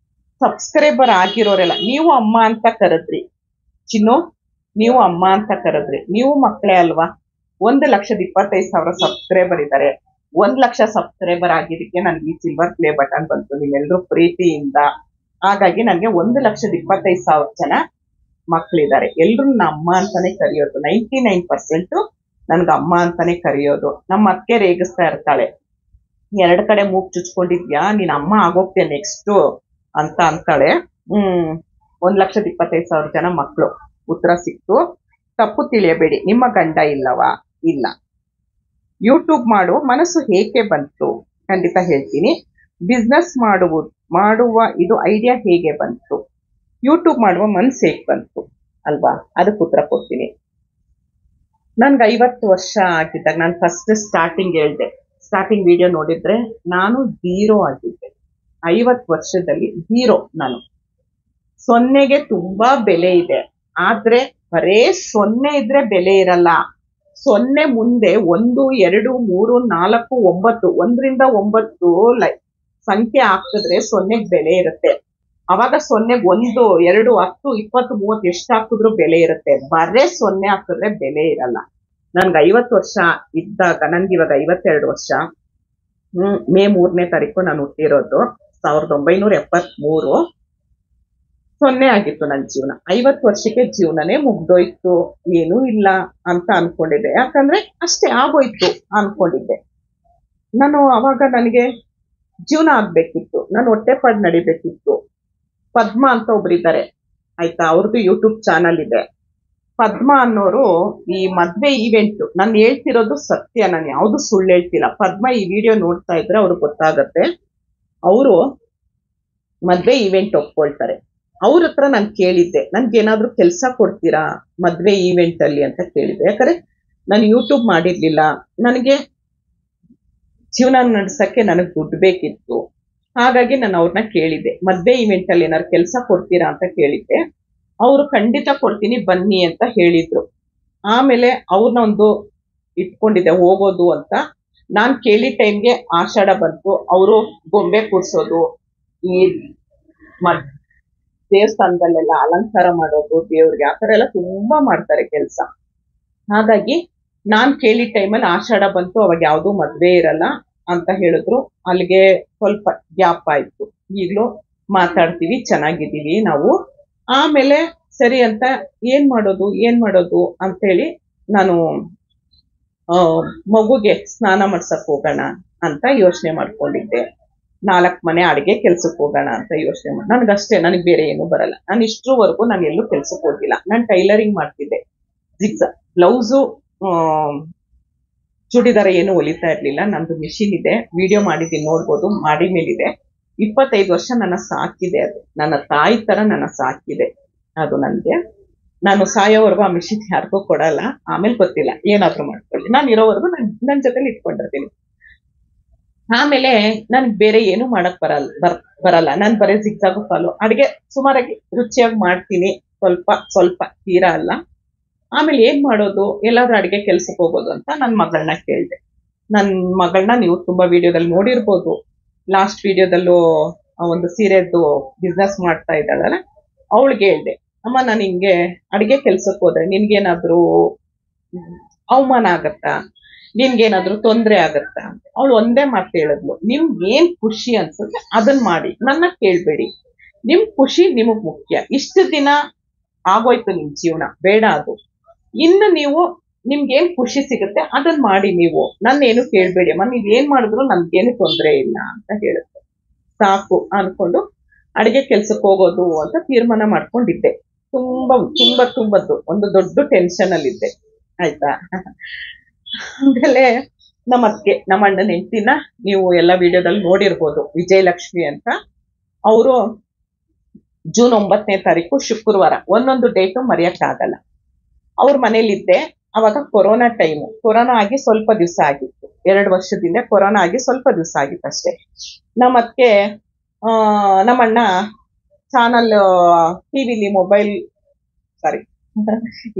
ಸಬ್ಸ್ಕ್ರೈಬರ್ ಆಗಿರೋರೆಲ್ಲ ನೀವು ಅಮ್ಮ ಅಂತ ಕರೆದ್ರಿ ಚಿನ್ನು, ನೀವು ಅಮ್ಮ ಅಂತ ಕರೆದ್ರಿ, ನೀವು ಮಕ್ಕಳೇ ಅಲ್ವಾ. 1,25,000 ಸಬ್ಸ್ಕ್ರೈಬರ್ ಇದ್ದಾರೆ. 1,00,000 ಸಬ್ಸ್ಕ್ರೈಬರ್ ಆಗಿದ್ದಕ್ಕೆ ನನಗೆ ಈ ಸಿಲ್ವರ್ ಪ್ಲೇ ಬಟನ್ ಬಂತು ನಿಮ್ಮೆಲ್ಲರೂ ಪ್ರೀತಿಯಿಂದ. ಹಾಗಾಗಿ ನನಗೆ 1,25,000 ಜನ ಮಕ್ಕಳಿದ್ದಾರೆ. ಎಲ್ರು ನನ್ನ ಅಮ್ಮ ಅಂತಾನೆ ಕರೆಯೋದು. 99% ನನ್ಗೆ ಅಮ್ಮ ಅಂತಾನೆ ಕರೆಯೋದು. ನಮ್ಮ ಅತ್ತೆ ರೇಗಿಸ್ತಾ ಇರ್ತಾಳೆ, 2 ಕಡೆ ಮೂಗ್ ಚುಚ್ಕೊಂಡಿದ್ಯಾ, ನೀನ್ ಅಮ್ಮ ಆಗೋಗ್ತೀಯ ನೆಕ್ಸ್ಟ್ ಅಂತ ಅಂತಾಳೆ. 1,25,000 ಜನ ಮಕ್ಕಳು. ಉತ್ತರ ಸಿಕ್ತು. ತಪ್ಪು ತಿಳಿಯಬೇಡಿ, ನಿಮ್ಮ ಗಂಡ ಇಲ್ಲವಾ? ಇಲ್ಲ. ಯೂಟ್ಯೂಬ್ ಮಾಡುವ ಮನಸ್ಸು ಹೇಗೆ ಬಂತು? ಖಂಡಿತ ಹೇಳ್ತೀನಿ. ಬಿಸ್ನೆಸ್ ಮಾಡುವ ಇದು ಐಡಿಯಾ ಹೇಗೆ ಬಂತು? ಯೂಟ್ಯೂಬ್ ಮಾಡುವ ಮನಸ್ಸು ಹೇಗೆ ಬಂತು ಅಲ್ವಾ, ಅದಕ್ಕೆ ಉತ್ತರ ಕೊಡ್ತೀನಿ. ನನ್ಗೆ 50 ವರ್ಷ ಆಗಿದ್ದಾಗ ನಾನು ಫಸ್ಟ್ ಸ್ಟಾರ್ಟಿಂಗ್ ಹೇಳ್ದೆ, ಸ್ಟಾರ್ಟಿಂಗ್ ವಿಡಿಯೋ ನೋಡಿದ್ರೆ ನಾನು 0 ಆಗಿದ್ದೆ. 50 ವರ್ಷದಲ್ಲಿ 0 ನಾನು. 0ಗೆ ತುಂಬಾ ಬೆಲೆ ಇದೆ, ಆದ್ರೆ ಬರೇ 0 ಇದ್ರೆ ಬೆಲೆ ಇರಲ್ಲ. 0 ಮುಂದೆ 1, 2, 3, 4, 9, 1ರಿಂದ 9 ಸಂಖ್ಯೆ ಹಾಕಿದ್ರೆ 0ಗೆ ಬೆಲೆ ಇರುತ್ತೆ. ಅವಾಗ 0ಗೆ 1, 2, 10, 20, 30 ಎಷ್ಟು ಹಾಕಿದ್ರು ಬೆಲೆ ಇರುತ್ತೆ. ಬರೇ 0 ಹಾಕಿದ್ರೆ ಬೆಲೆ ಇರಲ್ಲ. ನನ್ಗೆ 50 ವರ್ಷ ಇದ್ದಾಗ, ನನ್ಗೆ ಇವಾಗ 52 ವರ್ಷ, ಮೇ 3ನೇ ತಾರೀಕು ನಾನು ಹುಟ್ಟಿರೋದು. 1973. 0 ಆಗಿತ್ತು ನನ್ನ ಜೀವನ. 50 ವರ್ಷಕ್ಕೆ ಜೀವನನೇ ಮುಗ್ದೋಯ್ತು, ಏನೂ ಇಲ್ಲ ಅಂತ ಅನ್ಕೊಂಡಿದ್ದೆ. ಯಾಕಂದ್ರೆ ಅಷ್ಟೇ ಆಗೋಯ್ತು ಅನ್ಕೊಂಡಿದ್ದೆ. ನಾನು ಅವಾಗ ನನಗೆ ಜೀವನ ಆಗ್ಬೇಕಿತ್ತು, ನಾನು ಹೊಟ್ಟೆ ಪಾಡ್ ನಡಿಬೇಕಿತ್ತು. ಪದ್ಮ ಅಂತ ಒಬ್ರಿದ್ದಾರೆ ಆಯ್ತಾ, ಅವ್ರದ್ದು ಯೂಟ್ಯೂಬ್ ಚಾನಲ್ ಇದೆ. ಪದ್ಮ ಅನ್ನೋರು ಈ ಮದ್ವೆ ಈವೆಂಟ್, ನಾನು ಹೇಳ್ತಿರೋದು ಸತ್ಯ, ನಾನು ಯಾವ್ದು ಸುಳ್ಳು ಹೇಳ್ತಿಲ್ಲ. ಪದ್ಮ ಈ ವಿಡಿಯೋ ನೋಡ್ತಾ ಇದ್ರೆ ಅವ್ರಿಗೆ ಗೊತ್ತಾಗತ್ತೆ. ಅವರು ಮದ್ವೆ ಈವೆಂಟ್ ಒಪ್ಕೊಳ್ತಾರೆ. ಅವ್ರ ಹತ್ರ ನಾನು ಕೇಳಿದ್ದೆ, ನನ್ಗೆ ಏನಾದ್ರು ಕೆಲಸ ಕೊಡ್ತೀರಾ ಮದ್ವೆ ಈವೆಂಟ್ ಅಲ್ಲಿ ಅಂತ ಕೇಳಿದ್ದೆ. ಯಾಕಂದ್ರೆ ನಾನು ಯೂಟ್ಯೂಬ್ ಮಾಡಿರ್ಲಿಲ್ಲ, ನನಗೆ ಜೀವನ ನಡ್ಸಕ್ಕೆ ನನಗೆ ದುಡ್ಡು ಬೇಕಿತ್ತು. ಹಾಗಾಗಿ ನಾನು ಅವ್ರನ್ನ ಕೇಳಿದ್ದೆ, ಮದ್ವೆ ಇವೆಂಟ್ ಅಲ್ಲಿ ಏನಾದ್ರು ಕೆಲಸ ಕೊಡ್ತೀರಾ ಅಂತ ಕೇಳಿದ್ದೆ. ಅವರು ಖಂಡಿತ ಕೊಡ್ತೀನಿ ಬನ್ನಿ ಅಂತ ಹೇಳಿದ್ರು. ಆಮೇಲೆ ಅವ್ರನ್ನ ಒಂದು ಇಟ್ಕೊಂಡಿದ್ದೆ ಹೋಗೋದು ಅಂತ. ನಾನ್ ಕೇಳಿದ ಟೈಮ್ಗೆ ಆಷಾಢ ಬಂತು. ಅವರು ಗೊಂಬೆ ಕೂರ್ಸೋದು, ಈ ದೇವಸ್ಥಾನದಲ್ಲೆಲ್ಲ ಅಲಂಕಾರ ಮಾಡೋದು ದೇವ್ರಿಗೆ, ಆ ತರ ಎಲ್ಲ ತುಂಬಾ ಮಾಡ್ತಾರೆ ಕೆಲಸ. ಹಾಗಾಗಿ ನಾನ್ ಕೇಳಿದ ಟೈಮಲ್ಲಿ ಆಷಾಢ ಬಂತು, ಅವಾಗ ಯಾವ್ದು ಮದ್ವೆ ಇರಲ್ಲ ಅಂತ ಹೇಳಿದ್ರು. ಅಲ್ಲಿಗೆ ಸ್ವಲ್ಪ ಗ್ಯಾಪ್ ಆಯ್ತು. ಈಗ್ಲೂ ಮಾತಾಡ್ತೀವಿ, ಚೆನ್ನಾಗಿದ್ದೀವಿ ನಾವು. ಆಮೇಲೆ ಸರಿ ಅಂತ ಏನ್ ಮಾಡೋದು ಅಂತ ಹೇಳಿ ನಾನು ಮಗುಗೆ ಸ್ನಾನ ಮಾಡ್ಸಕ್ ಹೋಗೋಣ ಅಂತ ಯೋಚನೆ ಮಾಡ್ಕೊಂಡಿದ್ದೆ. 4 ಮನೆ ಅಡಿಗೆ ಕೆಲ್ಸಕ್ಕೆ ಹೋಗೋಣ ಅಂತ ಯೋಚನೆ ಮಾಡಿ, ನನಗಷ್ಟೇ, ನನಗೆ ಬೇರೆ ಏನು ಬರಲ್ಲ. ನಾನು ಇಷ್ಟರವರೆಗೂ ನಾನು ಎಲ್ಲೂ ಕೆಲ್ಸಕ್ಕೆ ಹೋಗಿಲ್ಲ. ನಾನು ಟೈಲರಿಂಗ್ ಮಾಡ್ತಿದ್ದೆ, ಬ್ಲೌಸು ಚೂಡಿದಾರ ಏನು ಹೊಲಿತಾ ಇರ್ಲಿಲ್ಲ. ನಂದು ಮಿಷಿನ್ ಇದೆ, ವಿಡಿಯೋ ಮಾಡಿದ್ದೀನಿ ನೋಡ್ಬೋದು, ಮಾಡಿ ಮೇಲಿದೆ. 25 ವರ್ಷ ನನ್ನ ಸಾಕಿದೆ, ಅದು ನನ್ನ ತಾಯಿ ತರ ನನ್ನ ಸಾಕಿದೆ ಅದು ನನ್ಗೆ. ನಾನು ಸಾಯೋವರೆಗೂ ಆ ಮಿಷಿನ್ ಯಾರಿಗೂ ಕೊಡಲ್ಲ. ಆಮೇಲೆ ಗೊತ್ತಿಲ್ಲ, ಏನಾದ್ರೂ ಮಾಡ್ಕೊಳ್ಳಿ, ನಾನು ಇರೋವರೆಗೂ ನನ್ನ ಜೊತೆಲಿ ಇಟ್ಕೊಂಡಿರ್ತೀನಿ. ಆಮೇಲೆ ನನ್ಗೆ ಬೇರೆ ಏನು ಮಾಡಕ್ ಬರಲ್ಲ. ನಾನು ಬರೀ ಜಿಗ್ಜಾಗು ಫಾಲು ಅಡಿಗೆ ಸುಮಾರಾಗಿ ರುಚಿಯಾಗಿ ಮಾಡ್ತೀನಿ, ಸ್ವಲ್ಪ ತೀರಾ ಅಲ್ಲ. ಆಮೇಲೆ ಏನ್ ಮಾಡೋದು, ಎಲ್ಲಾದ್ರೂ ಅಡಿಗೆ ಕೆಲ್ಸಕ್ಕೆ ಹೋಗೋದು ಅಂತ ನನ್ನ ಮಗಳನ್ನ ಕೇಳಿದೆ. ನನ್ನ ಮಗಳನ್ನ ನೀವು ತುಂಬಾ ವಿಡಿಯೋದಲ್ಲಿ ನೋಡಿರ್ಬೋದು. ಲಾಸ್ಟ್ ವಿಡಿಯೋದಲ್ಲೂ ಒಂದು ಸೀರೆದ್ದು ಬಿಸ್ನೆಸ್ ಮಾಡ್ತಾ ಇದ್ದಾಳಲ್ಲ, ಅವಳಿಗೆ ಹೇಳ್ದೆ, ಅಮ್ಮ ನಾನು ಹಿಂಗೆ ಅಡಿಗೆ ಕೆಲ್ಸಕ್ಕೆ ಹೋದ್ರೆ ನಿನ್ಗೇನಾದ್ರೂ ಅವಮಾನ ಆಗತ್ತಾ, ನಿನ್ಗೇನಾದ್ರೂ ತೊಂದ್ರೆ ಆಗತ್ತಾ ಅಂತ. ಅವಳು ಒಂದೇ ಮಾತು ಹೇಳಿದ್ಲು, ನಿಮ್ಗೆ ಏನ್ ಖುಷಿ ಅನ್ಸುತ್ತೆ ಅದನ್ನ ಮಾಡಿ, ನನ್ನ ಕೇಳ್ಬೇಡಿ. ನಿಮ್ ಖುಷಿ ನಿಮಗ್ ಮುಖ್ಯ. ಇಷ್ಟು ದಿನ ಆಗೋಯ್ತು ನಿಮ್ ಜೀವನ, ಬೇಡ ಅದು. ಇನ್ನು ನೀವು ನಿಮ್ಗೇನ್ ಖುಷಿ ಸಿಗುತ್ತೆ ಅದನ್ನ ಮಾಡಿ, ನೀವು ನನ್ನೇನು ಕೇಳ್ಬೇಡಿ ಅಮ್ಮ, ನೀವ್ ಏನ್ ಮಾಡಿದ್ರು ನಮ್ಗೇನು ತೊಂದ್ರೆ ಇಲ್ಲ ಅಂತ ಹೇಳುತ್ತೆ. ಸಾಕು ಅನ್ಕೊಂಡು ಅಡಿಗೆ ಕೆಲ್ಸಕ್ಕೆ ಹೋಗೋದು ಅಂತ ತೀರ್ಮಾನ ಮಾಡ್ಕೊಂಡಿದ್ದೆ. ತುಂಬದ್ದು ಒಂದು ದೊಡ್ಡ ಟೆನ್ಷನ್ ಅಲ್ಲಿದ್ದೆ ಆಯ್ತಾ. ಆಮೇಲೆ ನಮ್ಮ ಅಣ್ಣನ ಹೆಂಡತಿನ ನೀವು ಎಲ್ಲ ವಿಡಿಯೋದಲ್ಲಿ ನೋಡಿರ್ಬೋದು, ವಿಜಯಲಕ್ಷ್ಮಿ ಅಂತ. ಅವರು ಜೂನ್ 9ನೇ ತಾರೀಕು ಶುಕ್ರವಾರ, ಒಂದೊಂದು ಡೇಟು ಮರೆಯಕ್ ಆಗಲ್ಲ. ಅವ್ರ ಮನೇಲಿದ್ದೆ. ಅವಾಗ ಕೊರೋನಾ ಟೈಮು, ಕೊರೋನಾ ಆಗಿ ಸ್ವಲ್ಪ ದಿವಸ ಆಗಿತ್ತು, 2 ವರ್ಷದಿಂದ ಕೊರೋನಾ ಆಗಿ ಸ್ವಲ್ಪ ದಿವಸ ಆಗಿತ್ತು ಅಷ್ಟೇ. ನಮ್ಮಕ್ಕೆ ನಮ್ಮಣ್ಣ ಚಾನಲ್ ಟಿವಿಲಿ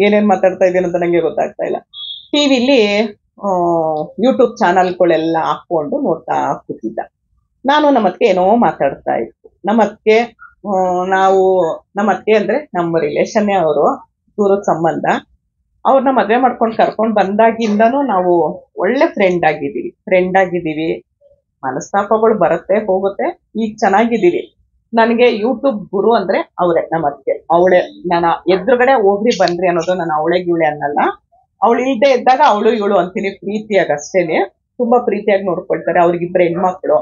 ಏನೇನ್ ಮಾತಾಡ್ತಾ ಇದ್ದೇನೆ ಅಂತ ನಂಗೆ ಗೊತ್ತಾಗ್ತಾ ಇಲ್ಲ. ಟಿವಿಲಿ ಯೂಟ್ಯೂಬ್ ಚಾನಲ್ಗಳೆಲ್ಲ ಹಾಕೊಂಡು ನೋಡ್ತಾ ಕೂತಿದ್ದ. ನಾನು ನಮ್ಮಕ್ಕೆ ಏನೋ ಮಾತಾಡ್ತಾ ಇತ್ತು. ನಮ್ಮಕ್ಕೆ ನಮ್ಮತ್ತೆ ಅಂದ್ರೆ ನಮ್ಮ ರಿಲೇಷನ್ನೇ, ಅವರು ದೂರದ ಸಂಬಂಧ. ಅವ್ರನ್ನ ಮದ್ವೆ ಮಾಡ್ಕೊಂಡು ಕರ್ಕೊಂಡು ಬಂದಾಗಿಂದನೂ ನಾವು ಒಳ್ಳೆ ಫ್ರೆಂಡ್ ಆಗಿದ್ದೀವಿ. ಮನಸ್ತಾಪಗಳು ಬರುತ್ತೆ ಹೋಗುತ್ತೆ, ಈಗ ಚೆನ್ನಾಗಿದ್ದೀವಿ. ನನಗೆ ಯೂಟ್ಯೂಬ್ ಗುರು ಅಂದ್ರೆ ಅವರೇ, ನಮ್ಮತ್ತೆ. ಅವಳೇ ನಾನು ಎದುರುಗಡೆ ಹೋಗ್ರಿ ಬನ್ರಿ ಅನ್ನೋದು, ನಾನು ಅವಳೆ ಗಿವಳೆ ಅನ್ನಲ್ಲ. ಅವಳು ಇಲ್ದೇ ಇದ್ದಾಗ ಅವಳು ಇವಳು ಅಂತೀನಿ, ಪ್ರೀತಿಯಾಗಿ ಅಷ್ಟೇನೆ. ತುಂಬಾ ಪ್ರೀತಿಯಾಗಿ ನೋಡ್ಕೊಳ್ತಾರೆ. ಅವ್ರಿಗಿಬ್ರು ಹೆಣ್ಮಕ್ಳು,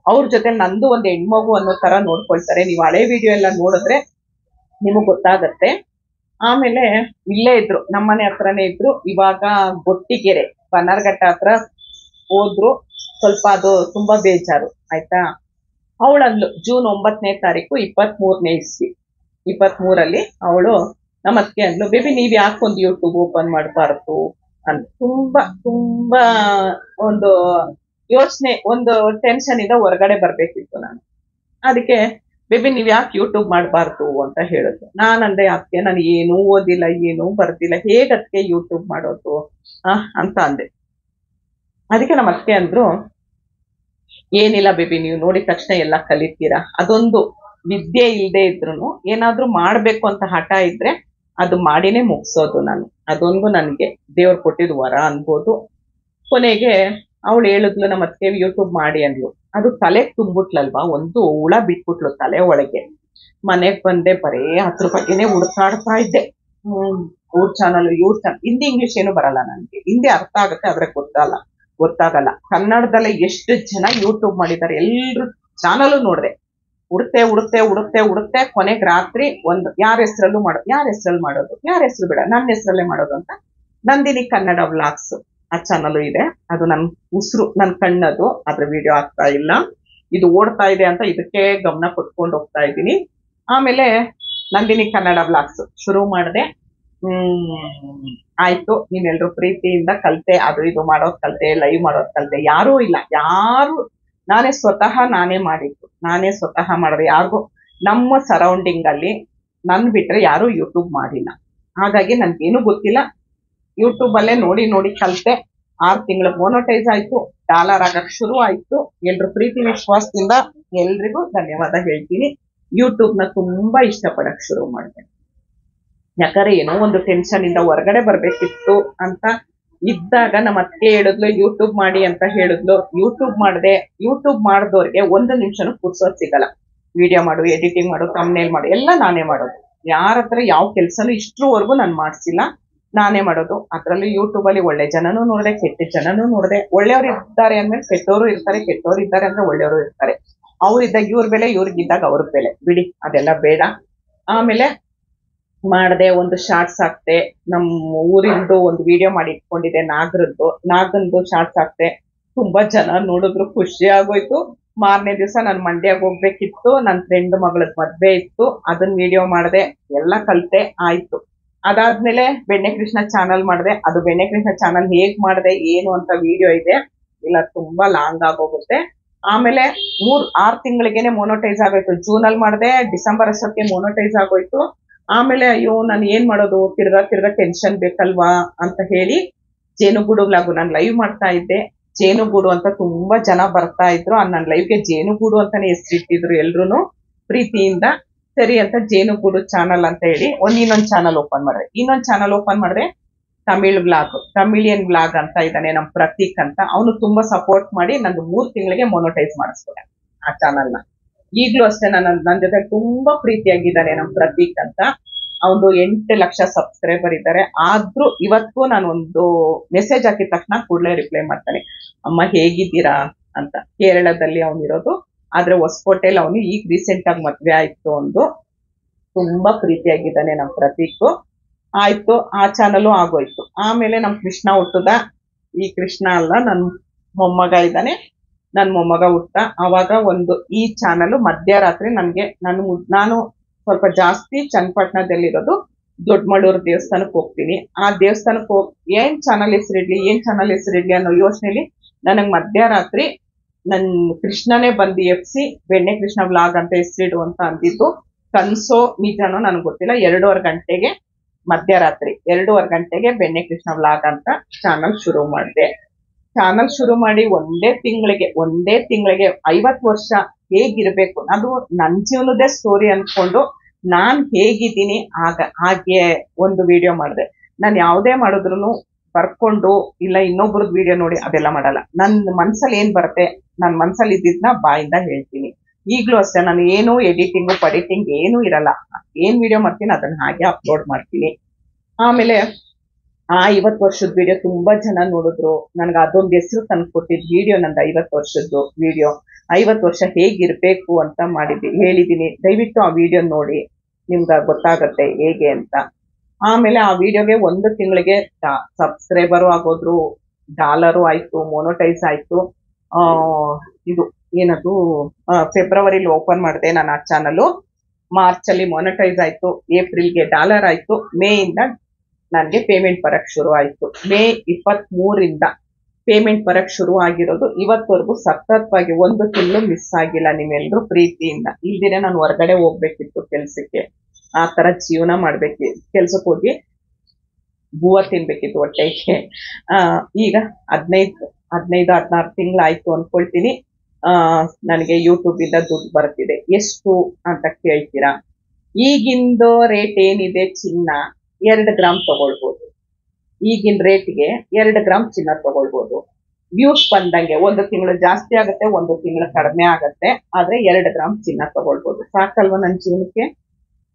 ಅವ್ರ ಜೊತೆ ನಂದು ಒಂದು ಹೆಣ್ಮಗು ಅನ್ನೋ ತರ ನೋಡ್ಕೊಳ್ತಾರೆ. ನೀವು ಹಳೆ ವಿಡಿಯೋ ಎಲ್ಲ ನೋಡಿದ್ರೆ ನಿಮಗ್ ಗೊತ್ತಾಗತ್ತೆ. ಆಮೇಲೆ ಇಲ್ಲೇ ಇದ್ರು, ನಮ್ಮನೆ ಹತ್ರನೇ ಇದ್ರು. ಇವಾಗ ಗೊಟ್ಟಿಗೆರೆ ಬನ್ನರ್ಘಟ್ಟ ಹತ್ರ ಹೋದ್ರು. ಸ್ವಲ್ಪ ಅದು ತುಂಬಾ ಬೇಜಾರು ಆಯ್ತಾ. ಅವಳಂದ್ಲು ಜೂನ್ 9ನೇ ತಾರೀಕು 23ನೇ ಇಸ್ವಿ, 23ರಲ್ಲಿ ಅವಳು ನಮ್ಮಕ್ಕೆ ಅಂದ್ಲು, ಬೇಬಿ ನೀವ್ ಯಾಕೊಂದು ಯೂಟ್ಯೂಬ್ ಓಪನ್ ಮಾಡಬಾರ್ದು ಅಂತ. ತುಂಬಾ ಒಂದು ಯೋಚನೆ, ಒಂದು ಟೆನ್ಷನ್ ಇಂದ ಹೊರಗಡೆ ಬರ್ಬೇಕಿತ್ತು ನಾನು. ಅದಕ್ಕೆ ಬೇಬಿ ನೀವ್ ಯಾಕೆ ಯೂಟ್ಯೂಬ್ ಮಾಡಬಾರ್ದು ಅಂತ ಹೇಳಿದ್ರು. ನಾನಂದೆ, ಅದಕ್ಕೆ ನಾನು ಏನೂ ಓದಿಲ್ಲ, ಏನೂ ಬರ್ದಿಲ್ಲ, ಹೇಗ್ ಅದಕ್ಕೆ ಯೂಟ್ಯೂಬ್ ಮಾಡೋದು ಅಂತ ಅಂದೆ. ಅದಕ್ಕೆ ನಮ್ಮ ಅತ್ತೆ ಅಂದ್ರು, ಏನಿಲ್ಲ ಬೇಬಿ, ನೀವು ನೋಡಿದ ತಕ್ಷಣ ಎಲ್ಲ ಕಲಿತೀರಾ. ಅದೊಂದು ವಿದ್ಯೆ ಇಲ್ಲದೆ ಇದ್ರು ಏನಾದ್ರೂ ಮಾಡ್ಬೇಕು ಅಂತ ಹಠ ಇದ್ರೆ ಅದು ಮಾಡಿನೇ ಮುಗಿಸೋದು ನಾನು. ಅದೊಂದು ನನಗೆ ದೇವ್ರು ಕೊಟ್ಟಿದ್ ವರ ಅನ್ಬೋದು. ಕೊನೆಗೆ ಅವಳು ಹೇಳಿದ್ಲು ನಮ್ಮ ಅತ್ತಿಗೆ ಯೂಟ್ಯೂಬ್ ಮಾಡಿ ಅಂದ್ಲು. ಅದು ತಲೆ ತುಂಬಿಟ್ಲಲ್ವಾ, ಒಂದು ಹುಳ ಬಿಟ್ಬಿಟ್ಲು ತಲೆ ಒಳಗೆ. ಮನೆಗ್ ಬಂದೆ ಬರೇ ಅದ್ರ ಬಗ್ಗೆನೆ ಹುಡುಕಾಡ್ತಾ ಇದ್ದೆ. ಅವ್ರ ಚಾನಲ್ ಇವ್ರ ಚಾನಲ್. ಹಿಂದಿ ಇಂಗ್ಲಿಷ್ ಏನು ಬರಲ್ಲ ನನ್ಗೆ, ಹಿಂದಿ ಅರ್ಥ ಆಗುತ್ತೆ ಆದ್ರೆ ಗೊತ್ತಾಗಲ್ಲ. ಕನ್ನಡದಲ್ಲೇ ಎಷ್ಟು ಜನ ಯೂಟ್ಯೂಬ್ ಮಾಡಿದ್ದಾರೆ ಎಲ್ರು ಚಾನಲ್ ನೋಡ್ದೆ. ಹುಡುಕ್ತೆ ಕೊನೆಗೆ ರಾತ್ರಿ ಒಂದು ಯಾರ ಹೆಸರಲ್ಲೂ ಮಾಡೋದು, ಯಾರ ಹೆಸರು ಬೇಡ ನನ್ನ ಹೆಸರಲ್ಲೇ ಮಾಡೋದು ಅಂತ ನಂದಿನಿ ಕನ್ನಡ ವ್ಲಾಗ್ಸ್ ಆ ಚಾನಲ್ ಇದೆ. ಅದು ನನ್ ಉಸಿರು, ನನ್ ಕಣ್ಣದು. ಅದ್ರ ವಿಡಿಯೋ ಆಗ್ತಾ ಇಲ್ಲ, ಇದು ಓಡ್ತಾ ಇದೆ ಅಂತ ಇದಕ್ಕೆ ಗಮನ ಕೊಟ್ಕೊಂಡು ಹೋಗ್ತಾ ಇದ್ದೀನಿ. ಆಮೇಲೆ ನಂದಿನಿ ಕನ್ನಡ ವ್ಲಾಗ್ಸ್ ಶುರು ಮಾಡಿದೆ. ಆಯ್ತು, ನೀವೆಲ್ರು ಪ್ರೀತಿಯಿಂದ ಕಲ್ತೆ, ಅದು ಇದು ಮಾಡೋದ್ ಕಲ್ತೆ, ಲೈವ್ ಮಾಡೋದ್ ಕಲ್ತೆ. ಯಾರೂ ಇಲ್ಲ, ನಾನೇ ಸ್ವತಃ ಮಾಡಿದ್ದು, ನಾನೇ ಸ್ವತಃ ಮಾಡಿದೆ. ಯಾರಿಗೂ ನಮ್ಮ ಸರೌಂಡಿಂಗ್ ಅಲ್ಲಿ ನನ್ ಬಿಟ್ರೆ ಯಾರು ಯೂಟ್ಯೂಬ್ ಮಾಡಿಲ್ಲ. ಹಾಗಾಗಿ ನನ್ಗೇನು ಗೊತ್ತಿಲ್ಲ. ಯೂಟ್ಯೂಬ್ ಅಲ್ಲೇ ನೋಡಿ ಕಲ್ತೆ. 6 ತಿಂಗಳು ಮೊನೋಟೈಸ್ ಆಯ್ತು, ಡಾಲರ್ ಆಗಕ್ ಶುರು ಆಯ್ತು. ಎಲ್ರು ಪ್ರೀತಿ ವಿಶ್ವಾಸದಿಂದ ಎಲ್ರಿಗೂ ಧನ್ಯವಾದ ಹೇಳ್ತೀನಿ. ಯೂಟ್ಯೂಬ್ ನ ತುಂಬಾ ಇಷ್ಟಪಡಕ್ ಶುರು ಮಾಡಿದೆ. ಯಾಕಂದ್ರೆ ಏನೋ ಒಂದು ಟೆನ್ಷನ್ ಇಂದ ಹೊರಗಡೆ ಬರ್ಬೇಕಿತ್ತು ಅಂತ ಇದ್ದಾಗ ನಮ್ಮ ಅತ್ತೆ ಹೇಳಿದ್ಲು ಯೂಟ್ಯೂಬ್ ಮಾಡಿ ಅಂತ ಹೇಳಿದ್ಲು. ಯೂಟ್ಯೂಬ್ ಮಾಡಿದೆ. ಯೂಟ್ಯೂಬ್ ಮಾಡಿದವ್ರಿಗೆ 1 ನಿಮಿಷನೂ ಪುರ್ಸೋದ್ ಸಿಗಲ್ಲ. ವಿಡಿಯೋ ಮಾಡು, ಎಡಿಟಿಂಗ್ ಮಾಡು, ಥಂಬ್ನೇಲ್ ಮಾಡು, ಎಲ್ಲ ನಾನೇ ಮಾಡೋದು. ಯಾರ ಹತ್ರ ಯಾವ ಕೆಲ್ಸನೂ ಇಷ್ಟ್ರವರೆಗೂ ನಾನು ಮಾಡ್ಸಿಲ್ಲ, ನಾನೇ ಮಾಡೋದು. ಅದ್ರಲ್ಲಿ ಯೂಟ್ಯೂಬ್ ಅಲ್ಲಿ ಒಳ್ಳೆ ಜನನೂ ನೋಡಿದೆ, ಕೆಟ್ಟ ಜನನೂ ನೋಡಿದೆ. ಒಳ್ಳೆಯವ್ರು ಇದ್ದಾರೆ ಅಂದ್ಮೇಲೆ ಕೆಟ್ಟವರು ಇರ್ತಾರೆ, ಕೆಟ್ಟವ್ರು ಇದ್ದಾರೆ ಅಂದ್ರೆ ಒಳ್ಳೆಯವರು ಇರ್ತಾರೆ. ಅವ್ರಿದ್ದಾಗ ಇವ್ರ ಬೆಲೆ, ಇವ್ರಿಗಿದ್ದಾಗ ಅವ್ರ ಬೆಲೆ, ಬಿಡಿ ಅದೆಲ್ಲ ಬೇಡ. ಆಮೇಲೆ ಮಾಡದೆ, ಒಂದು ಶಾರ್ಟ್ಸ್ ಹಾಕ್ತೆ. ನಮ್ಮ ಊರಿಂದು ಒಂದು ವಿಡಿಯೋ ಮಾಡಿ ಇಟ್ಕೊಂಡಿದ್ದೆ, ನಾಗಂದು ಶಾರ್ಟ್ಸ್ ಹಾಕ್ತೆ. ತುಂಬಾ ಜನ ನೋಡಿದ್ರು, ಖುಷಿ ಆಗೋಯ್ತು. ಮಾರನೇ ದಿವಸ ನಾನು ಮಂಡ್ಯಾಗ ಹೋಗ್ಬೇಕಿತ್ತು, ನನ್ನ ಫ್ರೆಂಡ್ ಮಗಳದ್ ಮದ್ವೆ ಇತ್ತು, ಅದನ್ನ ವಿಡಿಯೋ ಮಾಡಿದೆ. ಎಲ್ಲ ಕಲ್ತೆ ಆಯ್ತು. ಅದಾದ್ಮೇಲೆ ಬೆಣ್ಣೆ ಕೃಷ್ಣ ಚಾನಲ್ ಮಾಡಿದೆ. ಅದು ಬೆಣ್ಣೆ ಕೃಷ್ಣ ಚಾನಲ್ ಹೇಗ್ ಮಾಡಿದೆ ಏನು ಅಂತ ವಿಡಿಯೋ ಇದೆ, ಇಲ್ಲ ತುಂಬಾ ಲಾಂಗ್ ಆಗೋಗುತ್ತೆ. ಆಮೇಲೆ 6 ತಿಂಗಳಿಗೆನೆ ಮೊನೋಟೈಸ್ ಆಗೋಯ್ತು. ಜೂನ್ ಅಲ್ಲಿ ಮಾಡಿದೆ, ಡಿಸೆಂಬರ್ ಅಷ್ಟೊತ್ತಿಗೆ ಮೊನೋಟೈಸ್ ಆಗೋಯ್ತು. ಆಮೇಲೆ ಅಯ್ಯೋ ನಾನು ಏನ್ ಮಾಡೋದು, ತಿರ್ಗಾ ಟೆನ್ಷನ್ ಬೇಕಲ್ವಾ ಅಂತ ಹೇಳಿ ಜೇನುಗೂಡು ವ್ಲಾಗು ನಾನು ಲೈವ್ ಮಾಡ್ತಾ ಇದ್ದೆ. ಜೇನುಗೂಡು ಅಂತ ತುಂಬಾ ಜನ ಬರ್ತಾ ಇದ್ರು. ನನ್ನ ಲೈವ್ಗೆ ಜೇನುಗೂಡು ಅಂತಾನೆ ಹೆಸರಿಟ್ಟಿದ್ರು ಎಲ್ರು ಪ್ರೀತಿಯಿಂದ. ಸರಿ ಅಂತ ಜೇನುಗೂಡು ಚಾನಲ್ ಅಂತ ಹೇಳಿ ಇನ್ನೊಂದು ಚಾನಲ್ ಓಪನ್ ಮಾಡಿದ್ರೆ ತಮಿಳಿಯನ್ ವ್ಲಾಗ್ ಅಂತ ಇದ್ದಾನೆ, ನಮ್ ಪ್ರತೀಕ್ ಅಂತ. ಅವನು ತುಂಬಾ ಸಪೋರ್ಟ್ ಮಾಡಿ ನಂದು 3 ತಿಂಗಳಿಗೆ ಮೊನೋಟೈಸ್ ಮಾಡಿಸ್ಬಿಟ್ಟೆ ಆ ಚಾನಲ್ ನ. ಈಗ್ಲೂ ಅಷ್ಟೇ ನನ್ನ ಜೊತೆ ತುಂಬಾ ಪ್ರೀತಿಯಾಗಿದ್ದಾನೆ ನಮ್ ಪ್ರತೀಕ್ ಅಂತ. ಅವನು 8 ಲಕ್ಷ ಸಬ್ಸ್ಕ್ರೈಬರ್ ಇದ್ದಾರೆ. ಆದ್ರೂ ಇವತ್ತು ನಾನು ಒಂದು ಮೆಸೇಜ್ ಹಾಕಿದ ತಕ್ಷಣ ಕೂಡಲೇ ರಿಪ್ಲೈ ಮಾಡ್ತಾನೆ, ಅಮ್ಮ ಹೇಗಿದ್ದೀರಾ ಅಂತ. ಕೇರಳದಲ್ಲಿ ಅವನಿರೋದು, ಆದ್ರೆ ಹೊಸಕೋಟೆಯಲ್ಲಿ ಅವನು ಈಗ ರೀಸೆಂಟ್ ಆಗಿ ಮದ್ವೆ ಆಯ್ತು. ಒಂದು ತುಂಬಾ ಪ್ರೀತಿಯಾಗಿದ್ದಾನೆ ನಮ್ ಪ್ರತೀಕ್. ಆಯ್ತು, ಆ ಚಾನಲ್ ಆಗೋಯ್ತು. ಆಮೇಲೆ ನಮ್ ಕೃಷ್ಣ ಹುಟ್ಟದ. ಈ ಕೃಷ್ಣ ಅಲ್ಲ, ನನ್ ಮೊಮ್ಮಗ ಇದ್ದಾನೆ. ನನ್ ಮೊಮ್ಮಗ ಹುಟ್ಟ ಅವಾಗ ಈ ಚಾನಲ್ ಮಧ್ಯರಾತ್ರಿ ನಾನು ಸ್ವಲ್ಪ ಜಾಸ್ತಿ ಚನ್ನಪಟ್ಟಣದಲ್ಲಿರೋದು ದೊಡ್ಡಮಳ್ಳೂರು ದೇವಸ್ಥಾನಕ್ಕೆ ಹೋಗ್ತೀನಿ. ಆ ದೇವಸ್ಥಾನಕ್ಕೆ ಏನ್ ಚಾನಲ್ ಹೆಸರಿಡ್ಲಿ ಅನ್ನೋ ಯೋಚನೆಯಲ್ಲಿ ನನಗ್ ಮಧ್ಯರಾತ್ರಿ ನನ್ ಕೃಷ್ಣನೇ ಬಂದು ಎಫ್ಸಿ ಬೆಣ್ಣೆ ಕೃಷ್ಣ ವ್ಲಾಗ್ ಅಂತ ಹೆಸರಿಡು ಅಂತ ಅಂದಿದ್ದು. ಕನ್ಸೋ ನಿಜನೋ ನನಗೆ ಗೊತ್ತಿಲ್ಲ. 2:30 ಗಂಟೆಗೆ ಮಧ್ಯರಾತ್ರಿ 2:30 ಗಂಟೆಗೆ ಬೆಣ್ಣೆ ಕೃಷ್ಣ ವ್ಲಾಗ್ ಅಂತ ಚಾನಲ್ ಶುರು ಮಾಡಿದೆ. ಚಾನಲ್ ಶುರು ಮಾಡಿ ಒಂದೇ ತಿಂಗಳಿಗೆ 50 ವರ್ಷ ಹೇಗಿರ್ಬೇಕು, ಅದು ನನ್ ಜೀವನದೇ ಸ್ಟೋರಿ ಅನ್ಕೊಂಡು ನಾನ್ ಹೇಗಿದ್ದೀನಿ ಹಾಗೆ ಒಂದು ವಿಡಿಯೋ ಮಾಡಿದೆ. ನಾನು ಯಾವುದೇ ಮಾಡಿದ್ರು ಬರ್ಕೊಂಡು ಇಲ್ಲ ಇನ್ನೊಬ್ರದ್ ವಿಡಿಯೋ ನೋಡಿ ಅದೆಲ್ಲ ಮಾಡಲ್ಲ. ನನ್ನ ಮನ್ಸಲ್ಲಿ ಏನ್ ಬರುತ್ತೆ, ನನ್ನ ಮನ್ಸಲ್ಲಿ ಇದ್ದಿದ್ನ ಬಾಯಿಂದ ಹೇಳ್ತೀನಿ. ಈಗ್ಲೂ ಅಷ್ಟೇ, ನಾನು ಏನು ಎಡಿಟಿಂಗ್ ಪಡಿಟಿಂಗ್ ಏನು ಇರಲ್ಲ. ಏನ್ ವಿಡಿಯೋ ಮಾಡ್ತೀನಿ ಅದನ್ನ ಹಾಗೆ ಅಪ್ಲೋಡ್ ಮಾಡ್ತೀನಿ. ಆಮೇಲೆ ಆ 50 ವರ್ಷದ ವಿಡಿಯೋ ತುಂಬಾ ಜನ ನೋಡಿದ್ರು. ನನ್ಗೆ ಅದೊಂದು ಹೆಸರು ತಂದು ಕೊಟ್ಟಿದ್ ವಿಡಿಯೋ ನಂದು 50 ವರ್ಷದ್ದು ವಿಡಿಯೋ. 50 ವರ್ಷ ಹೇಗಿರ್ಬೇಕು ಅಂತ ಹೇಳಿದೀನಿ. ದಯವಿಟ್ಟು ಆ ವಿಡಿಯೋ ನೋಡಿ, ನಿಮ್ಗೆ ಗೊತ್ತಾಗತ್ತೆ ಹೇಗೆ ಅಂತ. ಆಮೇಲೆ ಆ ವಿಡಿಯೋಗೆ 1 ತಿಂಗಳಿಗೆ ಸಬ್ಸ್ಕ್ರೈಬರು ಆಗೋದ್ರು, ಡಾಲರು ಆಯ್ತು, ಮೊನೋಟೈಸ್ ಆಯ್ತು. ಇದು ಏನದು ಫೆಬ್ರವರಿಲಿ ಓಪನ್ ಮಾಡಿದೆ ನಾನು ಆ ಚಾನಲ್. ಮಾರ್ಚ್ ಅಲ್ಲಿ ಮೊನೋಟೈಸ್ ಆಯ್ತು, ಏಪ್ರಿಲ್ಗೆ ಡಾಲರ್ ಆಯ್ತು, ಮೇ ಇಂದ ನನಗೆ ಪೇಮೆಂಟ್ ಬರಕ್ ಶುರು ಆಯ್ತು. ಮೇ 23ರಿಂದ ಪೇಮೆಂಟ್ ಬರಕ್ ಶುರು ಆಗಿರೋದು. ಇವತ್ತವರೆಗೂ ಸತತವಾಗಿ 1 ತಿಂಗಳು ಮಿಸ್ ಆಗಿಲ್ಲ ನಿಮ್ಮೆಲ್ರೂ ಪ್ರೀತಿಯಿಂದ. ಇಲ್ದಿನೇ ನಾನು ಹೊರಗಡೆ ಹೋಗ್ಬೇಕಿತ್ತು ಕೆಲ್ಸಕ್ಕೆ, ಆ ತರ ಜೀವನ ಮಾಡ್ಬೇಕಿತ್ತು. ಕೆಲ್ಸಕ್ಕೆ ಹೋಗಿ ಬೂವ ತಿನ್ಬೇಕಿತ್ತು ಹೊಟ್ಟೆಗೆ. ಈಗ 15-16 ತಿಂಗಳಾಯ್ತು ಅನ್ಕೊಳ್ತೀನಿ. ನನಗೆ ಯೂಟ್ಯೂಬ್ ಇಂದ ದುಡ್ಡು ಬರ್ತಿದೆ. ಎಷ್ಟು ಅಂತ ಕೇಳ್ತೀರಾ? ಈಗಿಂದು ರೇಟ್ ಏನಿದೆ, ಚಿನ್ನ 2 ಗ್ರಾಮ್ ತಗೊಳ್ಬೋದು. ಈಗಿನ ರೇಟ್ಗೆ 2 ಗ್ರಾಮ್ ಚಿನ್ನ ತಗೊಳ್ಬೋದು. ವ್ಯೂಸ್ ಬಂದಂಗೆ 1 ತಿಂಗಳು ಜಾಸ್ತಿ ಆಗುತ್ತೆ, 1 ತಿಂಗಳು ಕಡಿಮೆ ಆಗುತ್ತೆ. ಆದ್ರೆ 2 ಗ್ರಾಮ್ ಚಿನ್ನ ತಗೊಳ್ಬೋದು. ಸಾಕಲ್ವಾ ನನ್ನ ಜೀವನಕ್ಕೆ?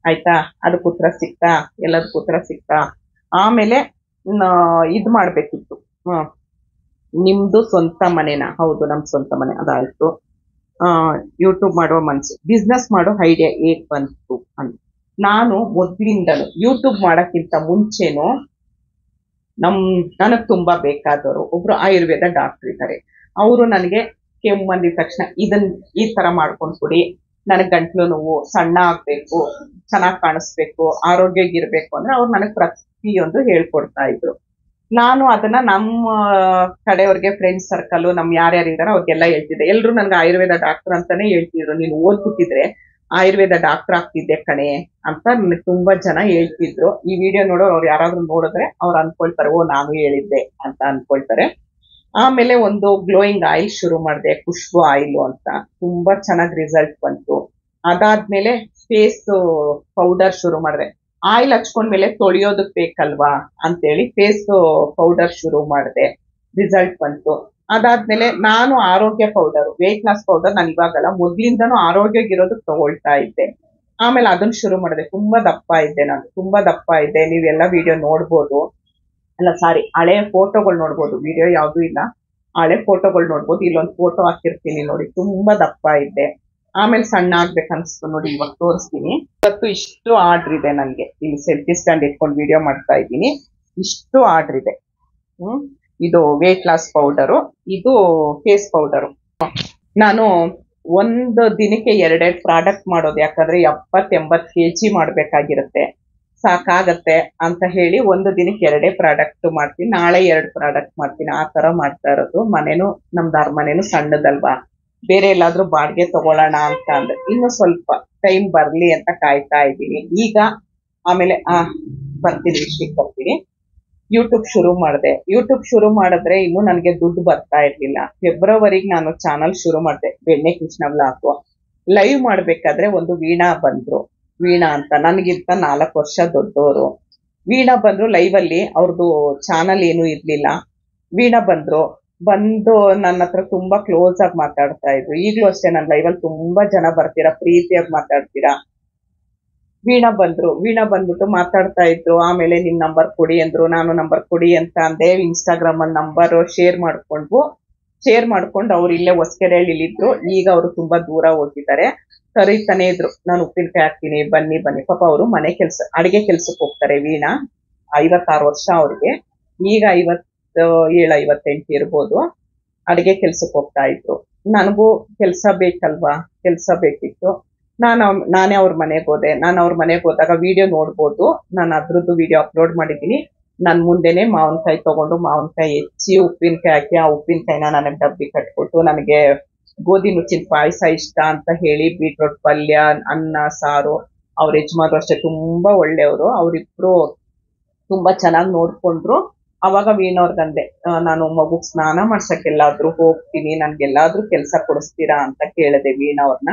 ಆಯ್ತಾ? ಅದಕ್ಕೆ ಉತ್ತರ ಸಿಕ್ತಾ? ಎಲ್ಲದಕ್ಕೂ ಉತ್ತರ ಸಿಕ್ತಾ? ಆಮೇಲೆ ಇದ್ ಮಾಡ್ಬೇಕಿತ್ತು. ನಿಮ್ದು ಸ್ವಂತ ಮನೆನಾ? ಹೌದು, ನಮ್ ಸ್ವಂತ ಮನೆ. ಅದಾಯ್ತು. ಯೂಟ್ಯೂಬ್ ಮಾಡುವ ಮನ್ಸು, ಬಿಸ್ನೆಸ್ ಮಾಡೋ ಐಡಿಯಾ ಹೇಗ್ ಬಂತು ಅಂತ. ನಾನು ಮೊದ್ಲಿಂದಲೂ ಯೂಟ್ಯೂಬ್ ಮಾಡಕ್ಕಿಂತ ಮುಂಚೆನು ನನಗ್ ತುಂಬಾ ಬೇಕಾದವರು ಒಬ್ರು ಆಯುರ್ವೇದ ಡಾಕ್ಟರ್ ಇದ್ದಾರೆ. ಅವರು ನನಗೆ ಕೆಮ್ಮು ಬಂದಿದ ತಕ್ಷಣ ಈ ತರ ಮಾಡ್ಕೊಂಡ್ ಕೊಡಿ, ನನಗ್ ಗಂಟ್ಲು ನೋವು ಸಣ್ಣ ಆಗ್ಬೇಕು, ಚೆನ್ನಾಗ್ ಕಾಣಿಸ್ಬೇಕು, ಆರೋಗ್ಯಗಿರ್ಬೇಕು ಅಂದ್ರೆ ಅವ್ರು ನನಗ್ ಪ್ರತಿಯೊಂದು ಹೇಳ್ಕೊಡ್ತಾ ಇದ್ರು. ನಾನು ಅದನ್ನ ನಮ್ಮ ಕಡೆಯವ್ರಿಗೆ, ಫ್ರೆಂಡ್ಸ್ ಸರ್ಕಲ್, ನಮ್ ಯಾರ್ಯಾರು ಇದಾರೆ ಅವ್ರಿಗೆಲ್ಲ ಹೇಳ್ತಿದ್ದೆ. ಎಲ್ರು ನನ್ಗೆ ಆಯುರ್ವೇದ ಡಾಕ್ಟರ್ ಅಂತಾನೆ ಹೇಳ್ತಿದ್ರು. ನೀನು ಓದ್ಬಿಟ್ಟಿದ್ರೆ ಆಯುರ್ವೇದ ಡಾಕ್ಟರ್ ಆಗ್ತಿದ್ದೆ ಕಣೆ ಅಂತ ನನಗೆ ತುಂಬಾ ಜನ ಹೇಳ್ತಿದ್ರು. ಈ ವಿಡಿಯೋ ನೋಡೋರು ಅವ್ರು ಯಾರಾದ್ರೂ ನೋಡಿದ್ರೆ ಅವ್ರು ಅನ್ಕೊಳ್ತಾರೆ, ಓ ನಾನು ಹೇಳಿದ್ದೆ ಅಂತ ಅನ್ಕೊಳ್ತಾರೆ. ಆಮೇಲೆ ಒಂದು ಗ್ಲೋಯಿಂಗ್ ಆಯಿಲ್ ಶುರು ಮಾಡಿದೆ, ಖುಷ್ಬು ಆಯಿಲ್ ಅಂತ. ತುಂಬಾ ಚೆನ್ನಾಗಿ ರಿಸಲ್ಟ್ ಬಂತು. ಅದಾದ್ಮೇಲೆ ಫೇಸ್ ಪೌಡರ್ ಶುರು ಮಾಡಿದೆ. ಆಯಿಲ್ ಹಚ್ಕೊಂಡ್ಮೇಲೆ ತೊಳೆಯೋದಕ್ ಬೇಕಲ್ವಾ ಅಂತೇಳಿ ಫೇಸ್ ಪೌಡರ್ ಶುರು ಮಾಡಿದೆ, ರಿಸಲ್ಟ್ ಬಂತು. ಅದಾದ್ಮೇಲೆ ನಾನು ಆರೋಗ್ಯ ಪೌಡರ್, ವೆಯ್ಟ್ ಲಾಸ್ ಪೌಡರ್ ನಾನು ಇವಾಗಲ್ಲ, ಮೊದ್ಲಿಂದನೂ ಆರೋಗ್ಯಗಿರೋದಕ್ಕೆ ತಗೊಳ್ತಾ ಇದ್ದೆ. ಆಮೇಲೆ ಅದನ್ನ ಶುರು ಮಾಡಿದೆ. ತುಂಬಾ ದಪ್ಪ ಇದ್ದೆ ನಾನು, ತುಂಬಾ ದಪ್ಪ ಇದ್ದೆ. ನೀವೆಲ್ಲ ವಿಡಿಯೋ ನೋಡ್ಬೋದು, ಅಲ್ಲ ಸಾರಿ, ಹಳೆ ಫೋಟೋಗಳು ನೋಡ್ಬೋದು, ವಿಡಿಯೋ ಯಾವ್ದು ಇಲ್ಲ, ಹಳೆ ಫೋಟೋಗಳು ನೋಡ್ಬೋದು. ಇಲ್ಲೊಂದು ಫೋಟೋ ಹಾಕಿರ್ತೀನಿ ನೋಡಿ, ತುಂಬಾ ದಪ್ಪ ಇದ್ದೆ. ಆಮೇಲೆ ಸಣ್ಣ ಆಗ್ಬೇಕನ್ಸ್ತು ನೋಡಿ, ಇವಾಗ ತೋರಿಸ್ತೀನಿ. ಇವತ್ತು ಇಷ್ಟು ಆರ್ಡರ್ ಇದೆ ನನ್ಗೆ. ಇಲ್ಲಿ ಸೆಲ್ಫಿ ಸ್ಟ್ಯಾಂಡ್ ಇಟ್ಕೊಂಡು ವಿಡಿಯೋ ಮಾಡ್ತಾ ಇದ್ದೀನಿ. ಇಷ್ಟು ಆರ್ಡರ್ ಇದೆ. ಇದು ವೇಟ್ ಲಾಸ್ ಪೌಡರು, ಇದು ಫೇಸ್ ಪೌಡರು. ನಾನು ಒಂದು ದಿನಕ್ಕೆ 2 ಪ್ರಾಡಕ್ಟ್ ಮಾಡೋದು, ಯಾಕಂದ್ರೆ 70-80 kg ಮಾಡ್ಬೇಕಾಗಿರುತ್ತೆ, ಸಾಕಾಗತ್ತೆ ಅಂತ ಹೇಳಿ ಒಂದು ದಿನಕ್ಕೆ 2 ಪ್ರಾಡಕ್ಟ್ ಮಾಡ್ತೀನಿ. ನಾಳೆ 2 ಪ್ರಾಡಕ್ಟ್ ಮಾಡ್ತೀನಿ. ಆ ತರ ಮಾಡ್ತಾ ಇರೋದು. ಮನೇನು ನಮ್ದು ಅರಮನೆನು ಸಣ್ಣದಲ್ವಾ, ಬೇರೆ ಎಲ್ಲಾದ್ರೂ ಬಾಡಿಗೆ ತಗೊಳ್ಳೋಣ ಅಂತ ಅಂದ್ರೆ ಇನ್ನು ಸ್ವಲ್ಪ ಟೈಮ್ ಬರ್ಲಿ ಅಂತ ಕಾಯ್ತಾ ಇದ್ದೀನಿ ಈಗ. ಆಮೇಲೆ ಬರ್ತೀನಿ, ವಿಷಯಕ್ಕೆ ಬರ್ತೀನಿ. ಯೂಟ್ಯೂಬ್ ಶುರು ಮಾಡಿದೆ. ಯೂಟ್ಯೂಬ್ ಶುರು ಮಾಡಿದ್ರೆ ಇನ್ನು ನನಗೆ ದುಡ್ಡು ಬರ್ತಾ ಇರ್ಲಿಲ್ಲ. ಫೆಬ್ರವರಿಗೆ ನಾನು ಚಾನಲ್ ಶುರು ಮಾಡಿದೆ, ಬೆಣ್ಣೆ ಕೃಷ್ಣ ವ್ಲಾಗ್. ಲೈವ್ ಮಾಡ್ಬೇಕಾದ್ರೆ ಒಂದು ವೀಣಾ ಬಂದ್ರು, ವೀಣಾ ಅಂತ, ನನಗಿಂತ 4 ವರ್ಷ ದೊಡ್ಡವರು. ವೀಣಾ ಬಂದ್ರು ಲೈವ್ ಅಲ್ಲಿ, ಅವ್ರದ್ದು ಚಾನಲ್ ಏನು ಇರ್ಲಿಲ್ಲ. ವೀಣಾ ಬಂದು ನನ್ನ ಹತ್ರ ತುಂಬಾ ಕ್ಲೋಸ್ ಆಗಿ ಮಾತಾಡ್ತಾ ಇದ್ರು. ಈಗ್ಲೂ ಅಷ್ಟೇ, ನನ್ನ ಲೈವ್ ಅಲ್ಲಿ ತುಂಬಾ ಜನ ಬರ್ತೀರಾ, ಪ್ರೀತಿಯಾಗಿ ಮಾತಾಡ್ತೀರಾ. ವೀಣಾ ಬಂದ್ಬಿಟ್ಟು ಮಾತಾಡ್ತಾ ಇದ್ರು. ಆಮೇಲೆ ನಿಮ್ ನಂಬರ್ ಕೊಡಿ ಅಂದ್ರು. ನಾನು ನಂಬರ್ ಕೊಡಿ ಅಂತ ಅಂದೆ. ಇನ್ಸ್ಟಾಗ್ರಾಮ್ ಅಲ್ಲಿ ನಂಬರ್ ಶೇರ್ ಮಾಡ್ಕೊಂಡು ಅವ್ರು ಇಲ್ಲೇ ಹೊಸಕೆರೆಹಳ್ಳಿಲಿ ಇದ್ರು. ಈಗ ಅವರು ತುಂಬಾ ದೂರ ಹೋಗಿದ್ದಾರೆ. ಕರೀತಾನೆ ಇದ್ರು, ನಾನು ಉಪ್ಪಿನಕಾಯಿ ಹಾಕ್ತೀನಿ, ಬನ್ನಿ ಬನ್ನಿ. ಪಾಪ ಅವರು ಮನೆ ಕೆಲಸ, ಅಡಿಗೆ ಕೆಲ್ಸಕ್ಕೆ ಹೋಗ್ತಾರೆ. ವೀಣಾ 56 ವರ್ಷ ಅವ್ರಿಗೆ, ಈಗ 57-58 ಇರ್ಬೋದು. ಅಡಿಗೆ ಕೆಲ್ಸಕ್ಕೆ ಹೋಗ್ತಾ ಇದ್ರು. ನನಗೂ ಕೆಲ್ಸ ಬೇಕಲ್ವಾ, ಕೆಲ್ಸ ಬೇಕಿತ್ತು. ನಾನೇ ಅವ್ರ ಮನೆಗೆ ಹೋದೆ. ನಾನು ಅವ್ರ ಮನೆಗೆ ಹೋದಾಗ ವಿಡಿಯೋ ನೋಡ್ಬೋದು, ನಾನು ಅದ್ರದ್ದು ವಿಡಿಯೋ ಅಪ್ಲೋಡ್ ಮಾಡಿದ್ದೀನಿ. ನನ್ ಮುಂದೆನೆ ಮಾವಿನಕಾಯಿ ತಗೊಂಡು, ಮಾವಿನಕಾಯಿ ಹೆಚ್ಚಿ, ಉಪ್ಪಿನಕಾಯಿ ಹಾಕಿ, ಆ ಉಪ್ಪಿನಕಾಯಿನ ನನಗೆ ಡಬ್ಬಿ ಕಟ್ಕೊಟ್ಟು, ನನಗೆ ಗೋಧಿ ನುಚ್ಚಿನ ಪಾಯಸ ಇಷ್ಟ ಅಂತ ಹೇಳಿ ಬೀಟ್ರೋಟ್ ಪಲ್ಯ, ಅನ್ನ ಸಾರು. ಅವ್ರ ಯಜಮಾನ್ರು ಅಷ್ಟೇ ತುಂಬಾ ಒಳ್ಳೆಯವರು. ಅವ್ರಿಬ್ರು ತುಂಬಾ ಚೆನ್ನಾಗಿ ನೋಡ್ಕೊಂಡ್ರು. ಅವಾಗ ವೀಣವ್ರಿಗಂದೆ, ನಾನು ಮಗುಗ್ ಸ್ನಾನ ಮಾಡ್ಸಕ್ ಎಲ್ಲಾದ್ರೂ ಹೋಗ್ತೀನಿ, ನನ್ಗೆಲ್ಲಾದ್ರೂ ಕೆಲ್ಸ ಕೊಡಿಸ್ತೀರಾ ಅಂತ ಕೇಳಿದೆ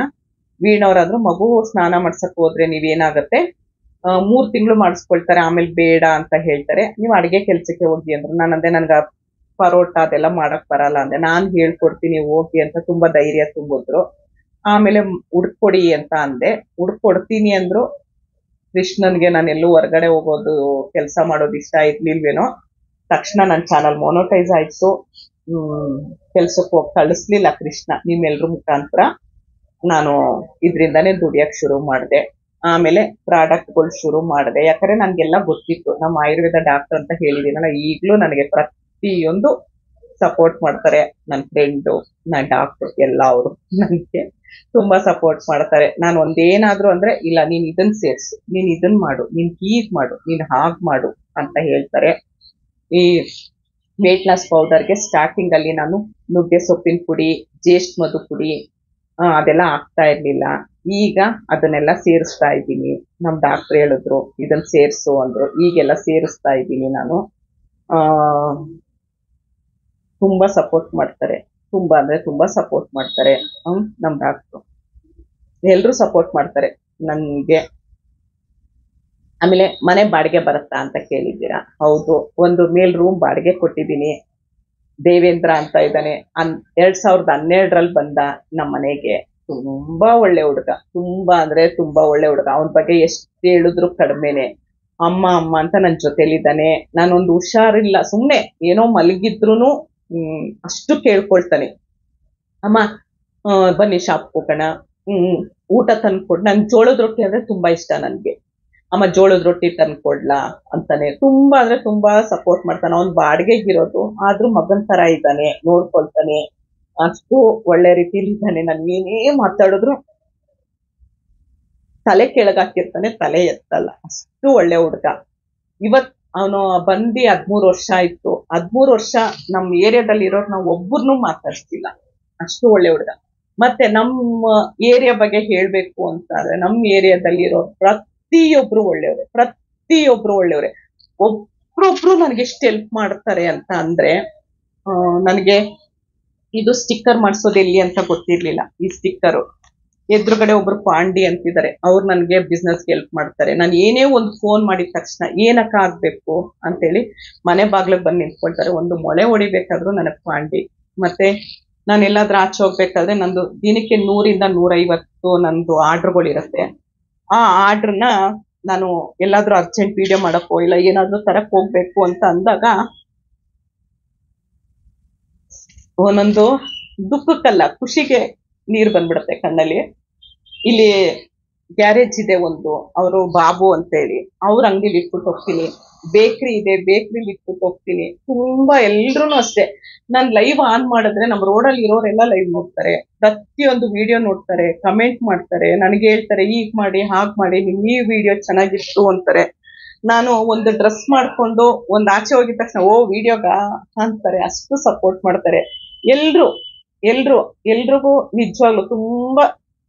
ವೀಣವ್ರಾದ್ರು, ಮಗು ಸ್ನಾನ ಮಾಡ್ಸಕ್ ಹೋದ್ರೆ ನೀವೇನಾಗತ್ತೆ 3 ತಿಂಗಳು ಮಾಡಿಸ್ಕೊಳ್ತಾರೆ, ಆಮೇಲೆ ಬೇಡ ಅಂತ ಹೇಳ್ತಾರೆ, ನೀವು ಅಡಿಗೆ ಕೆಲ್ಸಕ್ಕೆ ಹೋಗಿ ಅಂದ್ರು. ನಾನಂದೆ, ನನ್ಗ ಪರೋಟ ಅದೆಲ್ಲ ಮಾಡಕ್ ಬರಲ್ಲ ಅಂದೆ. ನಾನ್ ಹೇಳ್ಕೊಡ್ತೀನಿ ಹೋಗಿ ಅಂತ ತುಂಬಾ ಧೈರ್ಯ ತುಂಬಿದ್ರು. ಆಮೇಲೆ ಹುಡ್ಕೊಡಿ ಅಂತ ಅಂದೆ, ಹುಡ್ಕೊಡ್ತೀನಿ ಅಂದ್ರು. ಕೃಷ್ಣನ್ಗೆ ನಾನು ಎಲ್ಲೂ ಹೊರಗಡೆ ಹೋಗೋದು, ಕೆಲಸ ಮಾಡೋದು ಇಷ್ಟ ಇರ್ಲಿಲ್ವೇನೋ. ತಕ್ಷಣ ನನ್ನ ಚಾನಲ್ ಮೊನೋಟೈಸ್ ಆಯ್ತು. ಕೆಲ್ಸಕ್ಕೆ ಹೋಗಿ ಕಳಿಸ್ಲಿಲ್ಲ ಕೃಷ್ಣ, ನಿಮ್ಮೆಲ್ರ ಮುಖಾಂತರ ನಾನು ಇದರಿಂದಾನೇ ದುಡಿಯಕ್ ಶುರು ಮಾಡಿದೆ. ಆಮೇಲೆ ಪ್ರಾಡಕ್ಟ್ಗಳು ಶುರು ಮಾಡಿದೆ. ಯಾಕಂದ್ರೆ ನನ್ಗೆಲ್ಲ ಗೊತ್ತಿತ್ತು, ನಮ್ಮ ಆಯುರ್ವೇದ ಡಾಕ್ಟರ್ ಅಂತ ಹೇಳಿದೀನಲ್ಲ, ಈಗ್ಲೂ ನನಗೆ ಪ್ರತಿಯೊಂದು ಸಪೋರ್ಟ್ ಮಾಡ್ತಾರೆ. ನನ್ನ ಫ್ರೆಂಡು, ನನ್ನ ಡಾಕ್ಟರ್ ಎಲ್ಲ ಅವರು ನನಗೆ ತುಂಬಾ ಸಪೋರ್ಟ್ ಮಾಡ್ತಾರೆ. ನಾನು ಒಂದೇನಾದ್ರು ಅಂದ್ರೆ, ಇಲ್ಲ ನೀನ್ ಇದನ್ ಸೇರ್ಸು, ನೀನ್ ಇದನ್ ಮಾಡು, ನೀನ್ ಹೀಗ್ ಮಾಡು, ನೀನ್ ಹಾಗ್ ಮಾಡು ಅಂತ ಹೇಳ್ತಾರೆ. ಈ ವೇಟ್ ಲಾಸ್ ಪೌಡರ್ಗೆ ಸ್ಟಾರ್ಟಿಂಗ್ ಅಲ್ಲಿ ನಾನು ನುಗ್ಗೆ ಸೊಪ್ಪಿನ ಪುಡಿ, ಜೇಷ್ಟ್ ಮಧು ಪುಡಿ ಅದೆಲ್ಲ ಆಗ್ತಾ ಇರ್ಲಿಲ್ಲ. ಈಗ ಅದನ್ನೆಲ್ಲ ಸೇರಿಸ್ತಾ ಇದ್ದೀನಿ. ನಮ್ ಡಾಕ್ಟರ್ ಹೇಳಿದ್ರು ಇದನ್ನ ಸೇರ್ಸು ಅಂದ್ರು. ಈಗೆಲ್ಲ ಸೇರಿಸ್ತಾ ಇದ್ದೀನಿ ನಾನು. ತುಂಬಾ ಸಪೋರ್ಟ್ ಮಾಡ್ತಾರೆ, ತುಂಬಾ ಅಂದ್ರೆ ತುಂಬಾ ಸಪೋರ್ಟ್ ಮಾಡ್ತಾರೆ. ನಮ್ ಡಾಕ್ಟ್ರು ಎಲ್ರು ಸಪೋರ್ಟ್ ಮಾಡ್ತಾರೆ ನನ್ಗೆ. ಆಮೇಲೆ ಮನೆ ಬಾಡಿಗೆ ಬರುತ್ತಾ ಅಂತ ಕೇಳಿದ್ದೀರಾ? ಹೌದು, ಒಂದು ಮೇಲ್ ರೂಮ್ ಬಾಡಿಗೆ ಕೊಟ್ಟಿದ್ದೀನಿ. ದೇವೇಂದ್ರ ಅಂತ ಇದ್ದಾನೆ. 2012ರಲ್ಲಿ ಬಂದ ನಮ್ಮ ಮನೆಗೆ. ತುಂಬಾ ಒಳ್ಳೆ ಹುಡುಗ, ತುಂಬಾ ಅಂದ್ರೆ ತುಂಬಾ ಒಳ್ಳೆ ಹುಡುಗ. ಅವನ ಬಗ್ಗೆ ಎಷ್ಟು ಹೇಳಿದ್ರು ಕಡಿಮೆನೆ. ಅಮ್ಮ ಅಮ್ಮ ಅಂತ ನನ್ ಜೊತೆಲಿದ್ದಾನೆ. ನಾನೊಂದು ಹುಷಾರಿಲ್ಲ, ಸುಮ್ನೆ ಏನೋ ಮಲಗಿದ್ರುನು ಅಷ್ಟು ಕೇಳ್ಕೊಳ್ತಾನೆ. ಅಮ್ಮ ಬನ್ನಿ ಶಾಪ್ ಹೋಗೋಣ, ಊಟ ತಂದ್ಕೊಡ್. ನನ್ ಜೋಳದ ರೊಟ್ಟಿ ಅಂದ್ರೆ ತುಂಬಾ ಇಷ್ಟ ನನ್ಗೆ. ಅಮ್ಮ ಜೋಳದ ರೊಟ್ಟಿ ತಂದ್ಕೊಡ್ಲಾ ಅಂತಾನೆ. ತುಂಬಾ ಅಂದ್ರೆ ತುಂಬಾ ಸಪೋರ್ಟ್ ಮಾಡ್ತಾನೆ. ಅವ್ನ್ ಬಾಡಿಗೆಗಿರೋದು, ಆದ್ರೂ ಮಗನ್ ತರ ಇದ್ದಾನೆ, ನೋಡ್ಕೊಳ್ತಾನೆ. ಅಷ್ಟು ಒಳ್ಳೆ ರೀತಿಲಿ ಇದ್ದಾನೆ. ನನ್ ಏನೇ ಮಾತಾಡಿದ್ರು ತಲೆ ಕೆಳಗಾಕಿರ್ತಾನೆ, ತಲೆ ಎತ್ತಲ್ಲ. ಅಷ್ಟು ಒಳ್ಳೆ ಹುಡುಗ. ಇವತ್ ಅವನು ಬಂದಿ 13 ವರ್ಷ ಆಯ್ತು. 13 ವರ್ಷ ನಮ್ ಏರಿಯಾದಲ್ಲಿ ಇರೋರು ನಾವು ಒಬ್ಬರನ್ನು ಮಾತಾಡ್ಸಿಲ್ಲ. ಅಷ್ಟು ಒಳ್ಳೆ ಹುಡುಗ. ಮತ್ತೆ ನಮ್ಮ ಏರಿಯಾ ಬಗ್ಗೆ ಹೇಳ್ಬೇಕು ಅಂತಂದ್ರೆ, ನಮ್ ಏರಿಯಾದಲ್ಲಿ ಇರೋ ಪ್ರತಿಯೊಬ್ರು ಒಳ್ಳೆಯವ್ರೆ, ಪ್ರತಿಯೊಬ್ರು ಒಳ್ಳೆಯವ್ರೆ. ಒಬ್ರೊಬ್ರು ನನಗೆ ಎಷ್ಟು ಹೆಲ್ಪ್ ಮಾಡ್ತಾರೆ ಅಂತ ಅಂದ್ರೆ, ನನಗೆ ಇದು ಸ್ಟಿಕ್ಕರ್ ಮಾಡ್ಸೋದು ಎಲ್ಲಿ ಅಂತ ಗೊತ್ತಿರ್ಲಿಲ್ಲ. ಈ ಸ್ಟಿಕ್ಕರ್ ಎದುರುಗಡೆ ಒಬ್ರು ಪಾಂಡಿ ಅಂತಿದ್ದಾರೆ, ಅವ್ರು ನನಗೆ ಬಿಸ್ನೆಸ್ಗೆ ಹೆಲ್ಪ್ ಮಾಡ್ತಾರೆ. ನಾನು ಏನೇ ಒಂದು ಫೋನ್ ಮಾಡಿದ ತಕ್ಷಣ ಏನಕ್ಕ ಆಗ್ಬೇಕು ಅಂತೇಳಿ ಮನೆ ಬಾಗ್ಲಿಗೆ ಬಂದು ನಿಂತ್ಕೊಳ್ತಾರೆ. ಒಂದು ಮೊಳೆ ಹೊಡಿಬೇಕಾದ್ರೂ ನನಗೆ ಪಾಂಡಿ. ಮತ್ತೆ ನಾನು ಎಲ್ಲಾದ್ರೂ ಆಚೆ ಹೋಗ್ಬೇಕಾದ್ರೆ ನಂದು ದಿನಕ್ಕೆ 100ರಿಂದ 150 ನಂದು ಆರ್ಡರ್ಗಳಿರುತ್ತೆ. ಆ ಆರ್ಡರ್ನ ನಾನು ಎಲ್ಲಾದ್ರೂ ಅರ್ಜೆಂಟ್ ವಿಡಿಯೋ ಮಾಡಕ್ಕೋ ಇಲ್ಲ ಏನಾದ್ರೂ ತರಕ್ ಹೋಗ್ಬೇಕು ಅಂತ ಅಂದಾಗ, ಒಂದೊಂದು ದುಃಖಕ್ಕಲ್ಲ ಖುಷಿಗೆ ನೀರು ಬಂದ್ಬಿಡುತ್ತೆ ಕಣ್ಣಲ್ಲಿ. ಇಲ್ಲಿ ಗ್ಯಾರೇಜ್ ಇದೆ ಒಂದು, ಅವರು ಬಾಬು ಅಂತ ಹೇಳಿ, ಅವ್ರ ಅಂಗಡಿಲಿ ಇಟ್ಬಿಟ್ಟು ಹೋಗ್ತೀನಿ. ಬೇಕ್ರಿ ಇದೆ, ಬೇಕ್ರಿಲಿ ಇಟ್ಬಿಟ್ಟು ಹೋಗ್ತೀನಿ. ತುಂಬಾ ಎಲ್ರು ಅಷ್ಟೇ, ನಾನ್ ಲೈವ್ ಆನ್ ಮಾಡಿದ್ರೆ ನಮ್ಮ ರೋಡಲ್ಲಿ ಇರೋರೆಲ್ಲ ಲೈವ್ ನೋಡ್ತಾರೆ, ಪ್ರತಿಯೊಂದು ವಿಡಿಯೋ ನೋಡ್ತಾರೆ, ಕಮೆಂಟ್ ಮಾಡ್ತಾರೆ, ನನಗೆ ಹೇಳ್ತಾರೆ ಹೀಗ್ ಮಾಡಿ ಹಾಗ್ ಮಾಡಿ, ನಿಮ್ ಈ ವಿಡಿಯೋ ಚೆನ್ನಾಗಿತ್ತು ಅಂತಾರೆ. ನಾನು ಒಂದು ಡ್ರೆಸ್ ಮಾಡ್ಕೊಂಡು ಒಂದ್ ಆಚೆ ಹೋಗಿದ ತಕ್ಷಣ ಓ ವಿಡಿಯೋಗ ಅಂತಾರೆ. ಅಷ್ಟು ಸಪೋರ್ಟ್ ಮಾಡ್ತಾರೆ ಎಲ್ರು. ಎಲ್ರಿಗೂ ನಿಜವಾಗ್ಲು ತುಂಬಾ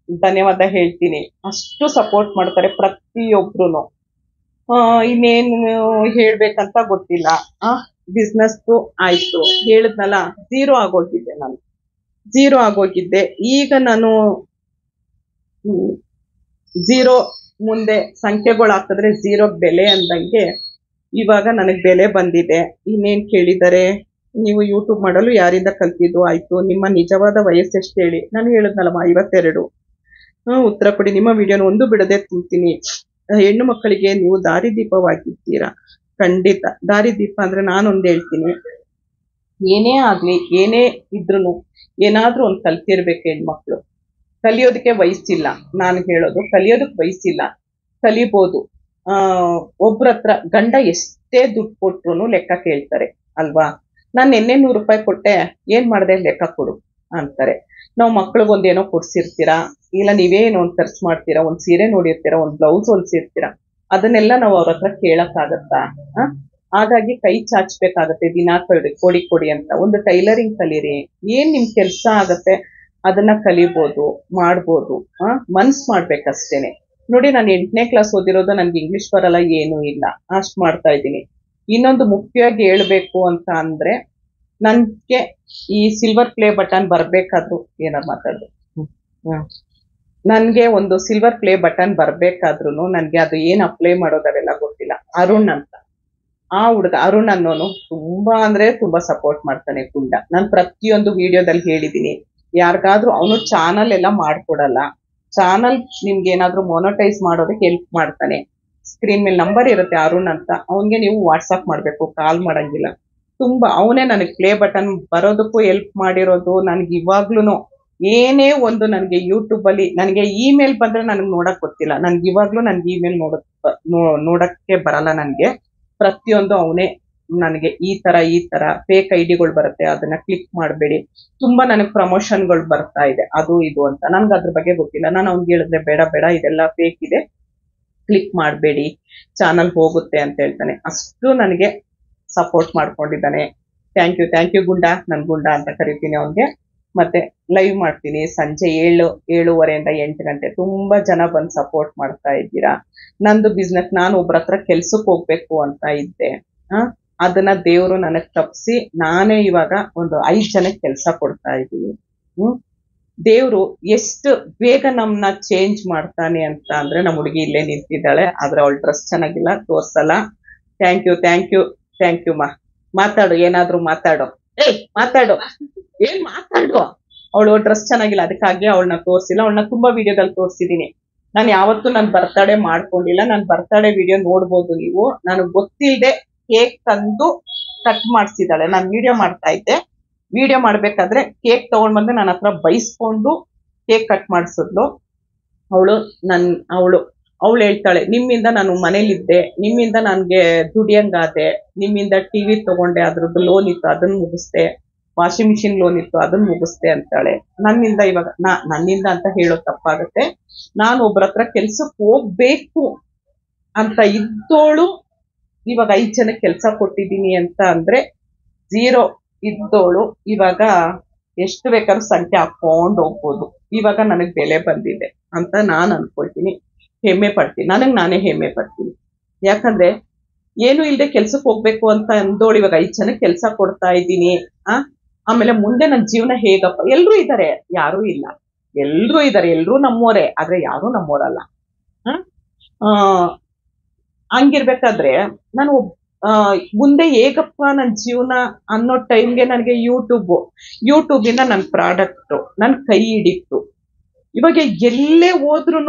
ಧನ್ಯವಾದ ಹೇಳ್ತೀನಿ. ಅಷ್ಟು ಸಪೋರ್ಟ್ ಮಾಡ್ತಾರೆ ಪ್ರತಿಯೊಬ್ರು. ಇನ್ನೇನು ಹೇಳ್ಬೇಕಂತ ಗೊತ್ತಿಲ್ಲ. ಬಿಸ್ನೆಸ್ ಆಯ್ತು, ಹೇಳಿದ್ನಲ್ಲ, ಝೀರೋ ಆಗೋಗಿದ್ದೆ. ಈಗ ನಾನು ಝೀರೋ ಮುಂದೆ ಸಂಖ್ಯೆಗಳು ಹಾಕಿದ್ರೆ ಝೀರೋ ಬೆಲೆ ಅಂದಂಗೆ ಇವಾಗ ನನಗ್ ಬೆಲೆ ಬಂದಿದೆ. ಇನ್ನೇನ್ ಕೇಳಿದರೆ, ನೀವು ಯೂಟ್ಯೂಬ್ ಮಾಡಲು ಯಾರಿಂದ ಕಲ್ತಿದ್ದು, ಆಯ್ತು ನಿಮ್ಮ ನಿಜವಾದ ವಯಸ್ಸು ಎಷ್ಟು ಹೇಳಿ. ನಾನು ಹೇಳಿದ್ನಲ್ಲಮ್ಮ 52. ಉತ್ತರ ಕೊಡಿ. ನಿಮ್ಮ ವಿಡಿಯೋನ ಒಂದು ಬಿಡದೆ ತುಂಬ್ತೀನಿ. ಹೆಣ್ಣು ಮಕ್ಕಳಿಗೆ ನೀವು ದಾರಿದೀಪವಾಗಿದ್ದೀರಾ. ಖಂಡಿತ ದಾರಿದೀಪ ಅಂದ್ರೆ ನಾನೊಂದು ಹೇಳ್ತೀನಿ, ಏನೇ ಆಗ್ಲಿ ಏನೇ ಇದ್ರು ಏನಾದ್ರೂ ಒಂದು ಕಲ್ತಿರ್ಬೇಕು ಹೆಣ್ಮಕ್ಳು. ಕಲಿಯೋದಕ್ಕೆ ವಯಸ್ಸಿಲ್ಲ. ನಾನು ಹೇಳೋದು ಕಲಿಯೋದಕ್ಕೆ ವಯಸ್ಸಿಲ್ಲ, ಕಲಿಬೋದು. ಒಬ್ರ ಹತ್ರ ಗಂಡ ಎಷ್ಟೇ ದುಡ್ಡು ಕೊಟ್ರು ಲೆಕ್ಕ ಕೇಳ್ತಾರೆ ಅಲ್ವಾ. ನಾನು ನಿನ್ನೆ 100 ರೂಪಾಯಿ ಕೊಟ್ಟೆ, ಏನ್ ಮಾಡ್ದೆ ಲೆಕ್ಕ ಕೊಡು ಅಂತಾರೆ. ನಾವು ಮಕ್ಳಿಗೊಂದೇನೋ ಕೊಡ್ಸಿರ್ತೀರಾ, ಇಲ್ಲ ನೀವೇನೋ ಒಂದು ಖರ್ಚು ಮಾಡ್ತೀರಾ, ಒಂದ್ ಸೀರೆ ನೋಡಿರ್ತೀರಾ, ಒಂದ್ ಬ್ಲೌಸ್ ಹೊಲ್ಸಿರ್ತೀರಾ, ಅದನ್ನೆಲ್ಲ ನಾವು ಅವ್ರ ಹತ್ರ ಕೇಳಕ್ಕಾಗತ್ತಾ? ಹಾಗಾಗಿ ಕೈ ಚಾಚ್ಬೇಕಾಗತ್ತೆ. ದಿನ ಕೊಡಿ ಅಂತ. ಒಂದು ಟೈಲರಿಂಗ್ ಕಲೀರಿ, ಏನ್ ನಿಮ್ ಕೆಲ್ಸ ಆಗತ್ತೆ ಅದನ್ನ ಕಲಿಬೋದು, ಮಾಡ್ಬೋದು. ಮನ್ಸ್ ಮಾಡ್ಬೇಕಷ್ಟೇನೆ. ನೋಡಿ, ನಾನು 8ನೇ ಕ್ಲಾಸ್ ಓದಿರೋದು, ನನ್ಗೆ ಇಂಗ್ಲಿಷ್ ಬರಲ್ಲ, ಏನೂ ಇಲ್ಲ, ಅಷ್ಟ್ ಮಾಡ್ತಾ ಇದ್ದೀನಿ. ಇನ್ನೊಂದು ಮುಖ್ಯವಾಗಿ ಹೇಳ್ಬೇಕು ಅಂತ ಅಂದ್ರೆ, ನನ್ಗೆ ಈ ಸಿಲ್ವರ್ ಪ್ಲೇ ಬಟನ್ ಬರ್ಬೇಕಾದ್ರು ಏನಾರು ಮಾತಾಡ್ದು, ನನ್ಗೆ ಒಂದು ಸಿಲ್ವರ್ ಪ್ಲೇ ಬಟನ್ ಬರ್ಬೇಕಾದ್ರೂ ನನ್ಗೆ ಅದು ಏನ್ ಅಪ್ಲೈ ಮಾಡೋದು ಅದೆಲ್ಲ ಗೊತ್ತಿಲ್ಲ. ಅರುಣ್ ಅಂತ ಆ ಹುಡುಗ, ಅರುಣ್ ಅನ್ನೋನು ತುಂಬಾ ಅಂದ್ರೆ ತುಂಬಾ ಸಪೋರ್ಟ್ ಮಾಡ್ತಾನೆ ಗುಂಡ. ನಾನು ಪ್ರತಿಯೊಂದು ವಿಡಿಯೋದಲ್ಲಿ ಹೇಳಿದೀನಿ. ಯಾರಿಗಾದ್ರೂ ಅವನು ಚಾನಲ್ ಎಲ್ಲ ಮಾಡ್ಕೊಡಲ್ಲ. ಚಾನಲ್ ನಿಮ್ಗೆ ಏನಾದ್ರೂ ಮೊನೋಟೈಸ್ ಮಾಡೋದಕ್ಕೆ ಹೆಲ್ಪ್ ಮಾಡ್ತಾನೆ. ಸ್ಕ್ರೀನ್ ಮೇಲೆ ನಂಬರ್ ಇರುತ್ತೆ ಅರುಣ್ ಅಂತ, ಅವನ್ಗೆ ನೀವು ವಾಟ್ಸಪ್ ಮಾಡ್ಬೇಕು, ಕಾಲ್ ಮಾಡಂಗಿಲ್ಲ. ತುಂಬಾ ಅವನೇ ನನಗೆ ಪ್ಲೇ ಬಟನ್ ಬರೋದಕ್ಕೂ ಹೆಲ್ಪ್ ಮಾಡಿರೋದು. ನನ್ಗೆ ಇವಾಗ್ಲೂ ಏನೇ ಒಂದು ನನಗೆ ಯೂಟ್ಯೂಬ್ ಅಲ್ಲಿ ನನಗೆ ಇಮೇಲ್ ಬಂದ್ರೆ ನನಗೆ ನೋಡಕ್ ಗೊತ್ತಿಲ್ಲ. ನನ್ಗೆ ಇವಾಗ್ಲೂ ನನ್ಗೆ ಇಮೇಲ್ ನೋಡಕ್ಕೆ ಬರಲ್ಲ. ನನ್ಗೆ ಪ್ರತಿಯೊಂದು ಅವನೇ ನನಗೆ ಈ ತರ ಫೇಕ್ ಐಡಿಗಳು ಬರುತ್ತೆ, ಅದನ್ನ ಕ್ಲಿಕ್ ಮಾಡಬೇಡಿ. ತುಂಬಾ ನನಗೆ ಪ್ರಮೋಷನ್ಗಳು ಬರ್ತಾ ಇದೆ, ಅದು ಇದು ಅಂತ. ನನ್ಗೆ ಅದ್ರ ಬಗ್ಗೆ ಗೊತ್ತಿಲ್ಲ. ನಾನು ಅವ್ನಿಗೆ ಹೇಳಿದ್ರೆ ಬೇಡ ಇದೆಲ್ಲ ಫೇಕ್ ಇದೆ, ಕ್ಲಿಕ್ ಮಾಡಬೇಡಿ, ಚಾನಲ್ ಹೋಗುತ್ತೆ ಅಂತ ಹೇಳ್ತಾನೆ. ಅಷ್ಟು ನನಗೆ ಸಪೋರ್ಟ್ ಮಾಡ್ಕೊಂಡಿದ್ದಾನೆ. ಥ್ಯಾಂಕ್ ಯು ಗುಂಡ. ನನ್ ಗುಂಡ ಅಂತ ಕರಿತೀನಿ ಅವನ್ಗೆ. ಮತ್ತೆ ಲೈವ್ ಮಾಡ್ತೀನಿ ಸಂಜೆ 7:30 8 ಗಂಟೆ. ತುಂಬಾ ಜನ ಬಂದು ಸಪೋರ್ಟ್ ಮಾಡ್ತಾ ಇದ್ದೀರಾ. ನಂದು ಬಿಸ್ನೆಸ್, ನಾನು ಒಬ್ರ ಹತ್ರ ಕೆಲ್ಸಕ್ಕೆ ಹೋಗ್ಬೇಕು ಅಂತ ಇದ್ದೆ. ಅದನ್ನ ದೇವ್ರು ನನಗ್ ತಪ್ಪಿಸಿ ನಾನೇ ಇವಾಗ ಒಂದು 5 ಜನಕ್ಕೆ ಕೆಲಸ ಕೊಡ್ತಾ ಇದ್ದೀನಿ. ದೇವ್ರು ಎಷ್ಟು ಬೇಗ ನಮ್ನ ಚೇಂಜ್ ಮಾಡ್ತಾನೆ ಅಂತ ಅಂದ್ರೆ, ನಮ್ಮ ಹುಡುಗಿ ಇಲ್ಲೇ ನಿಂತಿದ್ದಾಳೆ, ಆದ್ರೆ ಅವಳ ಡ್ರೆಸ್ ಚೆನ್ನಾಗಿಲ್ಲ, ತೋರ್ಸಲ್ಲ. ಥ್ಯಾಂಕ್ ಯು ಮಾ. ಮಾತಾಡು, ಏನಾದ್ರೂ ಮಾತಾಡು. ಏಯ್ ಮಾತಾಡು, ಏನ್ ಮಾತಾಡು. ಅವಳು ಡ್ರೆಸ್ ಚೆನ್ನಾಗಿಲ್ಲ ಅದಕ್ಕಾಗಿ ಅವಳನ್ನ ತೋರಿಸಿಲ್ಲ. ಅವಳನ್ನ ತುಂಬಾ ವಿಡಿಯೋದಲ್ಲಿ ತೋರಿಸಿದೀನಿ. ನಾನು ಯಾವತ್ತೂ ನನ್ನ ಬರ್ತಡೇ ಮಾಡ್ಕೊಂಡಿಲ್ಲ. ನನ್ನ ಬರ್ತಡೇ ವಿಡಿಯೋ ನೋಡ್ಬೋದು ನೀವು. ನನಗೆ ಗೊತ್ತಿಲ್ಲದೆ ಕೇಕ್ ತಂದು ಕಟ್ ಮಾಡಿಸಿದಾಳೆ. ನಾನು ವಿಡಿಯೋ ಮಾಡ್ತಾ ಇದ್ದೆ. ವಿಡಿಯೋ ಮಾಡ್ಬೇಕಾದ್ರೆ ಕೇಕ್ ತಗೊಂಡ್ ಬಂದು ನನ್ನ ಹತ್ರ ಬೈಸ್ಕೊಂಡು ಕೇಕ್ ಕಟ್ ಮಾಡಿಸಿದ್ಲು. ಅವಳು ನನ್ ಅವಳು ಅವಳು ಹೇಳ್ತಾಳೆ, ನಿಮ್ಮಿಂದ ನಾನು ಮನೇಲಿದ್ದೆ, ನಿಮ್ಮಿಂದ ನನ್ಗೆ ದುಡಿಯಂಗಾದೆ, ನಿಮ್ಮಿಂದ ಟಿವಿ ತಗೊಂಡೆ, ಅದ್ರದ್ದು ಲೋನ್ ಇತ್ತು ಅದನ್ನ ಮುಗಿಸ್ದೆ, ವಾಷಿಂಗ್ ಮಿಷಿನ್ ಲೋನ್ ಇತ್ತು ಅದನ್ನ ಮುಗಿಸ್ದೆ ಅಂತಾಳೆ. ನನ್ನಿಂದ ಇವಾಗ ನನ್ನಿಂದ ಅಂತ ಹೇಳೋ ತಪ್ಪಾಗತ್ತೆ. ನಾನು ಒಬ್ರ ಹತ್ರ ಕೆಲ್ಸಕ್ಕೆ ಹೋಗ್ಬೇಕು ಅಂತ ಇದ್ದೋಳು ಇವಾಗ 5 ಜನಕ್ಕೆ ಕೆಲಸ ಕೊಟ್ಟಿದ್ದೀನಿ ಅಂತ ಅಂದ್ರೆ ಝೀರೋ ಇದ್ದೋಳು ಇವಾಗ ಎಷ್ಟು ಬೇಕಾದ್ರೂ ಸಂಖ್ಯೆ ಹಾಕೊಂಡು ಹೋಗ್ಬೋದು. ಇವಾಗ ನನಗ್ ಬೆಲೆ ಬಂದಿದೆ ಅಂತ ನಾನ್ ಅನ್ಕೊಳ್ತೀನಿ, ಹೆಮ್ಮೆ ಪಡ್ತೀನಿ. ನನಗ್ ನಾನೇ ಹೆಮ್ಮೆ ಪಡ್ತೀನಿ. ಯಾಕಂದ್ರೆ ಏನು ಇಲ್ಲದೆ ಕೆಲ್ಸಕ್ಕೆ ಹೋಗ್ಬೇಕು ಅಂತ ಅಂದೋಳು ಇವಾಗ 5 ಜನಕ್ಕೆ ಕೆಲಸ ಕೊಡ್ತಾ ಇದ್ದೀನಿ. ಆಮೇಲೆ ಮುಂದೆ ನನ್ನ ಜೀವನ ಹೇಗಪ್ಪ. ಎಲ್ರೂ ಇದ್ದಾರೆ, ಯಾರೂ ಇಲ್ಲ, ಎಲ್ರೂ ಇದ್ದಾರೆ, ಎಲ್ರೂ ನಮ್ಮೋರೆ, ಆದ್ರೆ ಯಾರೂ ನಮ್ಮೋರಲ್ಲ. ಆ ಹಂಗಿರ್ಬೇಕಾದ್ರೆ ನಾನು ಮುಂದೆ ಹೇಗಪ್ಪ ನನ್ನ ಜೀವನ ಅನ್ನೋ ಟೈಮ್ಗೆ ನನಗೆ ಯೂಟ್ಯೂಬಿಂದ ನನ್ನ ಪ್ರಾಡಕ್ಟ್ ನನ್ನ ಕೈ ಹಿಡಿತು. ಇವಾಗ ಎಲ್ಲೇ ಹೋದ್ರು